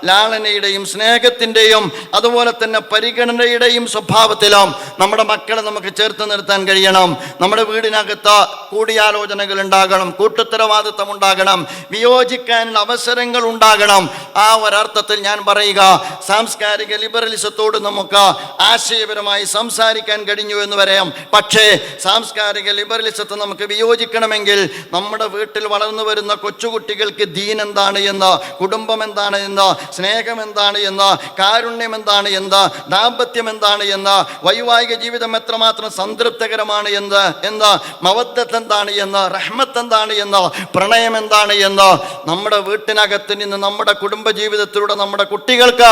ലാളനയുടെയും സ്നേഹത്തിൻ്റെയും അതുപോലെ തന്നെ പരിഗണനയുടെയും സ്വഭാവത്തിലും നമ്മുടെ മക്കളെ നമുക്ക് ചേർത്ത് നിർത്താൻ കഴിയണം. നമ്മുടെ വീടിനകത്ത് കൂടിയാലോചനകൾ ഉണ്ടാകണം, കൂട്ടുത്തരവാദിത്വം ഉണ്ടാകണം, വിയോജിക്കാനുള്ള അവസരങ്ങൾ ഉണ്ടാകണം. ആ ഒരർത്ഥത്തിൽ ഞാൻ പറയുക, സാംസ്കാരിക ലിബറലിസത്തോട് നമുക്ക് ആശയപരമായി സംസാരിക്കാൻ കഴിഞ്ഞു എന്ന് പറയാം. പക്ഷേ സാംസ്കാരിക സാംസ്കാരിക ലിബറലിസത്തെ നമുക്ക് വിയോജിക്കണമെങ്കിൽ നമ്മുടെ വീട്ടിൽ വളർന്നു വരുന്ന കൊച്ചുകുട്ടികൾക്ക് ദീൻ എന്താണ് എന്ന്, കുടുംബം എന്താണ് എന്ന്, സ്നേഹം എന്താണ് എന്ന്, കാരുണ്യം എന്താണ് എന്ന്, ദാമ്പത്യം എന്താണ് എന്ന്, വൈവാഹിക ജീവിതം എത്രമാത്രം സംതൃപ്തകരമാണ് എന്ന്, മവദ്ദത്ത് എന്താണ് എന്ന്, റഹ്മത്ത് എന്താണ് എന്ന്, പ്രണയം എന്താണ് എന്ന് നമ്മുടെ വീട്ടിനകത്ത് നിന്ന് നമ്മുടെ കുടുംബജീവിതത്തിലൂടെ നമ്മുടെ കുട്ടികൾക്ക്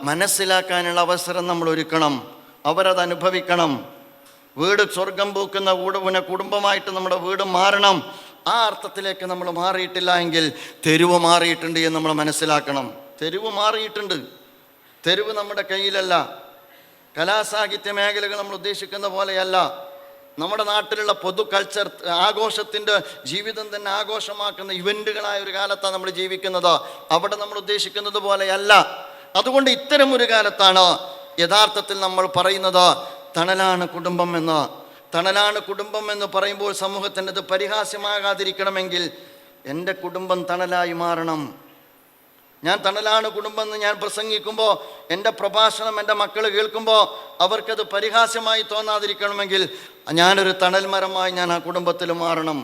മനസ്സിലാക്കാനുള്ള അവസരം നമ്മൾ ഒരുക്കണം. അവരത് അനുഭവിക്കണം. വീട് സ്വർഗം പൂക്കുന്ന കുടുംബമായിട്ട് നമ്മുടെ വീട് മാറണം. ആ അർത്ഥത്തിലേക്ക് നമ്മൾ മാറിയിട്ടില്ല എങ്കിൽ തെരുവ് മാറിയിട്ടുണ്ട് എന്ന് നമ്മൾ മനസ്സിലാക്കണം. തെരുവ് മാറിയിട്ടുണ്ട്. തെരുവ് നമ്മുടെ കയ്യിലല്ല. കലാസാഹിത്യ മേഖലകൾ നമ്മൾ ഉദ്ദേശിക്കുന്ന പോലെയല്ല. നമ്മുടെ നാട്ടിലുള്ള പൊതു കൾച്ചർ ആഘോഷത്തിൻ്റെ ജീവിതം തന്നെ ആഘോഷമാക്കുന്ന ഇവൻറ്റുകളായ ഒരു കാലത്താണ് നമ്മൾ ജീവിക്കുന്നത്. അവിടെ നമ്മൾ ഉദ്ദേശിക്കുന്നത് പോലെയല്ല. അതുകൊണ്ട് ഇത്തരം ഒരു കാലത്താണ് യഥാർത്ഥത്തിൽ നമ്മൾ പറയുന്നത് തണലാണ് കുടുംബം എന്ന്. തണലാണ് കുടുംബം എന്ന് പറയുമ്പോൾ സമൂഹത്തിന് ഇത് പരിഹാസ്യമാകാതിരിക്കണമെങ്കിൽ എൻ്റെ കുടുംബം തണലായി മാറണം. ഞാൻ തണലാണ് കുടുംബം എന്ന് ഞാൻ പ്രസംഗിക്കുമ്പോൾ, എൻ്റെ പ്രഭാഷണം എൻ്റെ മക്കൾ കേൾക്കുമ്പോൾ അവർക്കത് പരിഹാസ്യമായി തോന്നാതിരിക്കണമെങ്കിൽ ഞാനൊരു തണൽ മരമായി ഞാൻ ആ കുടുംബത്തിൽ മാറണം.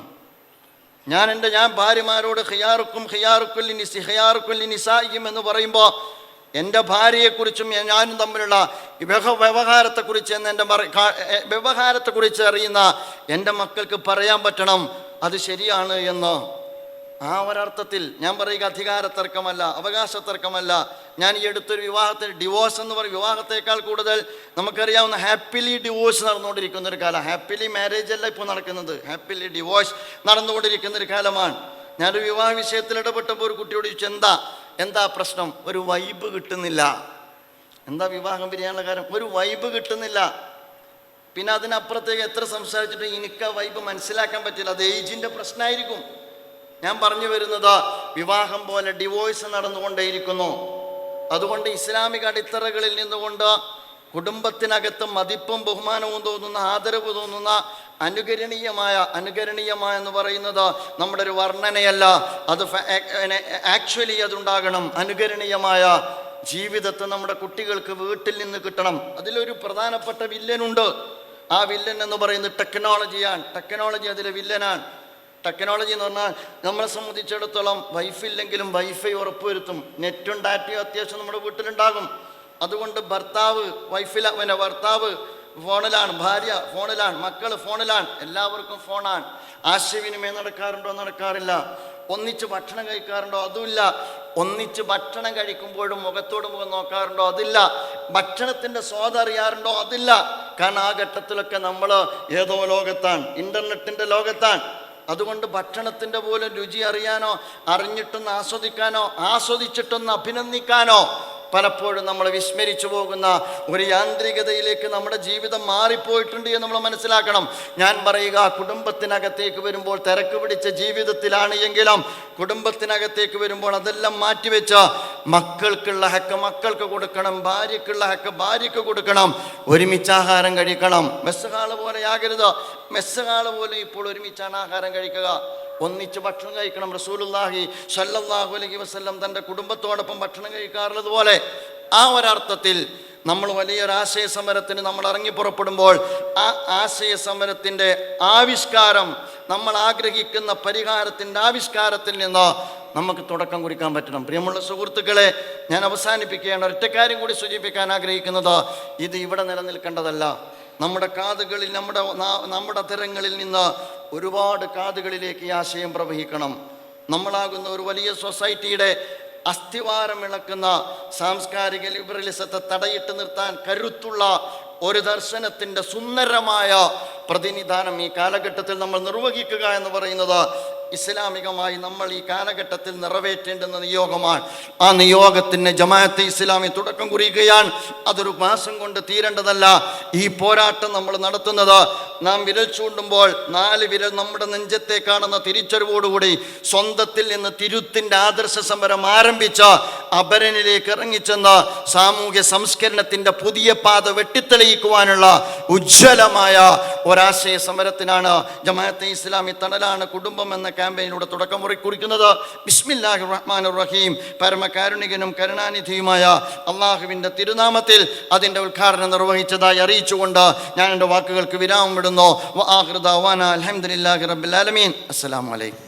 ഞാൻ ഭാര്യമാരോട് ഖിയാറുക്കുൽ നിസായിയും എന്ന് പറയുമ്പോൾ എൻ്റെ ഭാര്യയെക്കുറിച്ചും ഞാനും തമ്മിലുള്ള വ്യവഹാരത്തെക്കുറിച്ച് അറിയുന്ന എൻ്റെ മക്കൾക്ക് പറയാൻ പറ്റണം അത് ശരിയാണ് എന്ന്. ആ ഒരർത്ഥത്തിൽ ഞാൻ പറയുക അധികാര തർക്കമല്ല, അവകാശ തർക്കമല്ല. ഞാൻ ഈ അടുത്തൊരു വിവാഹത്തിന് ഡിവോഴ്സ് എന്ന് പറയും, വിവാഹത്തേക്കാൾ കൂടുതൽ നമുക്കറിയാവുന്ന ഹാപ്പിലി ഡിവോഴ്സ് നടന്നുകൊണ്ടിരിക്കുന്ന ഒരു കാലം. ഹാപ്പിലി മാരേജ് അല്ല ഇപ്പോൾ നടക്കുന്നത്, ഹാപ്പിലി ഡിവോഴ്സ് നടന്നുകൊണ്ടിരിക്കുന്ന ഒരു കാലമാണ്. ഞാനൊരു വിവാഹ വിഷയത്തിൽ ഇടപെട്ടപ്പോൾ ഒരു കുട്ടിയോട് ചോദിച്ചു, എന്താ പ്രശ്നം? ഒരു വൈബ് കിട്ടുന്നില്ല. എന്താ വിവാഹം പിരിയാനുള്ള കാര്യം? ഒരു വൈബ് കിട്ടുന്നില്ല. പിന്നെ അതിനപ്പുറത്തേക്ക് എത്ര സംസാരിച്ചിട്ട് എനിക്ക് ആ വൈബ് മനസ്സിലാക്കാൻ പറ്റില്ല. അത് ഏജിൻ്റെ പ്രശ്നമായിരിക്കും. ഞാൻ പറഞ്ഞു വരുന്നത് വിവാഹം പോലെ ഡിവോഴ്സ് നടന്നുകൊണ്ടേയിരിക്കുന്നു. അതുകൊണ്ട് ഇസ്ലാമിക അടിത്തറകളിൽ നിന്നുകൊണ്ട് കുടുംബത്തിനകത്ത് മതിപ്പും ബഹുമാനവും തോന്നുന്ന, ആദരവ് തോന്നുന്ന, അനുകരണീയമായ എന്ന് പറയുന്നത് നമ്മുടെ ഒരു വർണ്ണനയല്ല. അത് ആക്ച്വലി അതുണ്ടാകണം. അനുകരണീയമായ ജീവിതത്തെ നമ്മുടെ കുട്ടികൾക്ക് വീട്ടിൽ നിന്ന് കിട്ടണം. അതിലൊരു പ്രധാനപ്പെട്ട വില്ലനുണ്ട്. ആ വില്ലൻ എന്ന് പറയുന്നത് ടെക്നോളജിയാണ്. ടെക്നോളജി അതിലെ വില്ലനാണ്. ടെക്നോളജി എന്ന് പറഞ്ഞാൽ നമ്മളെ സംബന്ധിച്ചിടത്തോളം വൈഫില്ലെങ്കിലും വൈഫൈ ഉറപ്പുവരുത്തും. നെറ്റും ഡാറ്റയും അത്യാവശ്യം നമ്മുടെ വീട്ടിലുണ്ടാകും. അതുകൊണ്ട് ഭർത്താവ് ഫോണിലാണ്, ഭാര്യ ഫോണിലാണ്, മക്കൾ ഫോണിലാണ്, എല്ലാവർക്കും ഫോണാണ്. ആശയവിനിമയം നടക്കാറില്ല. ഒന്നിച്ച് ഭക്ഷണം കഴിക്കാറുണ്ടോ? അതുമില്ല. ഒന്നിച്ച് ഭക്ഷണം കഴിക്കുമ്പോഴും മുഖത്തോട് മുഖം നോക്കാറുണ്ടോ? അതില്ല. ഭക്ഷണത്തിൻ്റെ സ്വാദ് അറിയാറുണ്ടോ? അതില്ല. കാരണം ആ ഘട്ടത്തിലൊക്കെ നമ്മൾ ഏതോ ലോകത്താണ്, ഇൻ്റർനെറ്റിൻ്റെ ലോകത്താണ്. അതുകൊണ്ട് ഭക്ഷണത്തിൻ്റെ പോലും രുചി അറിയാനോ, അറിഞ്ഞിട്ടൊന്ന് ആസ്വദിക്കാനോ, ആസ്വദിച്ചിട്ടൊന്ന് അഭിനന്ദിക്കാനോ പലപ്പോഴും നമ്മൾ വിസ്മരിച്ചു പോകുന്ന ഒരു യാന്ത്രികതയിലേക്ക് നമ്മുടെ ജീവിതം മാറിപ്പോയിട്ടുണ്ട് എന്ന് നമ്മൾ മനസ്സിലാക്കണം. ഞാൻ പറയുക, കുടുംബത്തിനകത്തേക്ക് വരുമ്പോൾ തിരക്ക് പിടിച്ച ജീവിതത്തിലാണ് എങ്കിലും കുടുംബത്തിനകത്തേക്ക് വരുമ്പോൾ അതെല്ലാം മാറ്റിവെച്ച് മക്കൾക്കുള്ള ഹക്ക് മക്കൾക്ക് കൊടുക്കണം, ഭാര്യയ്ക്കുള്ള ഹക്ക് ഭാര്യയ്ക്ക് കൊടുക്കണം, ഒരുമിച്ച് ആഹാരം കഴിക്കണം. മെസ്സ് ഹാള് പോലെ ആകരുത്. മെസ്സ് ഹാള് പോലും ഇപ്പോൾ ഒരുമിച്ചാണ് ആഹാരം കഴിക്കുക. ഒന്നിച്ച് ഭക്ഷണം കഴിക്കണം. റസൂലുള്ളാഹി സ്വല്ലല്ലാഹു അലൈഹി വസല്ലം തൻ്റെ കുടുംബത്തോടൊപ്പം ഭക്ഷണം കഴിക്കാറുള്ളത് പോലെ ആ ഒരർത്ഥത്തിൽ നമ്മൾ വലിയൊരു ആശയ സമരത്തിന് നമ്മൾ ഇറങ്ങി പുറപ്പെടുമ്പോൾ ആ ആശയ സമരത്തിൻ്റെ ആവിഷ്കാരം, നമ്മൾ ആഗ്രഹിക്കുന്ന പരിഹാരത്തിൻ്റെ ആവിഷ്കാരത്തിൽ നിന്ന് നമുക്ക് തുടക്കം കുറിക്കാൻ പറ്റണം. പ്രിയമുള്ള സുഹൃത്തുക്കളെ, ഞാൻ അവസാനിപ്പിക്കുകയാണ്. ഒറ്റ കാര്യം കൂടി സൂചിപ്പിക്കാൻ ആഗ്രഹിക്കുന്നത്, ഇത് ഇവിടെ നിലനിൽക്കേണ്ടതല്ല. നമ്മുടെ കാതുകളിൽ, നമ്മുടെ തരങ്ങളിൽ നിന്ന് ഒരുപാട് കാതുകളിലേക്ക് ഈ ആശയം പ്രവഹിക്കണം. നമ്മളാകുന്ന ഒരു വലിയ സൊസൈറ്റിയുടെ അസ്ഥിവാരം ഇളക്കുന്ന സാംസ്കാരിക ലിബറലിസത്തെ തടയിട്ട് നിർത്താൻ കരുത്തുള്ള ഒരു ദർശനത്തിൻ്റെ സുന്ദരമായ പ്രതിനിധാനം ഈ കാലഘട്ടത്തിൽ നമ്മൾ നിർവഹിക്കുക എന്ന് പറയുന്നത് ഇസ്ലാമികമായി നമ്മൾ ഈ കാലഘട്ടത്തിൽ നിറവേറ്റേണ്ടുന്ന നിയോഗമാണ്. ആ നിയോഗത്തിന് ജമാഅത്തെ ഇസ്ലാമി തുടക്കം കുറിക്കുകയാണ്. അതൊരു മാസം കൊണ്ട് തീരേണ്ടതല്ല. ഈ പോരാട്ടം നമ്മൾ നടത്തുന്നത് നാം വിരൽ ചൂണ്ടുമ്പോൾ 4 വിരൽ നമ്മുടെ നെഞ്ചത്തെ കാണുന്ന തിരിച്ചറിവോടുകൂടി സ്വന്തത്തിൽ നിന്ന് തിരുത്തിൻ്റെ ആദർശ സമരം ആരംഭിച്ച അപരനിലേക്ക് ഇറങ്ങിച്ചെന്ന് സാമൂഹ്യ സംസ്കരണത്തിൻ്റെ പുതിയ പാത വെട്ടിത്തെളിയിക്കുവാനുള്ള ഉജ്ജ്വലമായ ഒരാശയ സമരത്തിനാണ് ജമാഅത്തെ ഇസ്ലാമി തണലാണ് കുടുംബം എന്ന ക്യാമ്പയിനിലൂടെ തുടക്കം കുറിക്കുന്നത്. ബിസ്മില്ലാഹിർ റഹ്മാനിർ റഹീം. പരമകാരുണികനും കരുണാനിധിയുമായ അള്ളാഹുവിൻ്റെ തിരുനാമത്തിൽ അതിൻ്റെ ഉദ്ഘാടനം നിർവഹിച്ചതായി അറിയിച്ചുകൊണ്ട് ഞാൻ എൻ്റെ വാക്കുകൾക്ക് വിരാമം വിടുന്നു. വആഖിറു ദഅവാനാ അൽഹംദുലില്ലാഹി റബ്ബിൽ ആലമീൻ. അസ്സലാമു അലൈക്കും.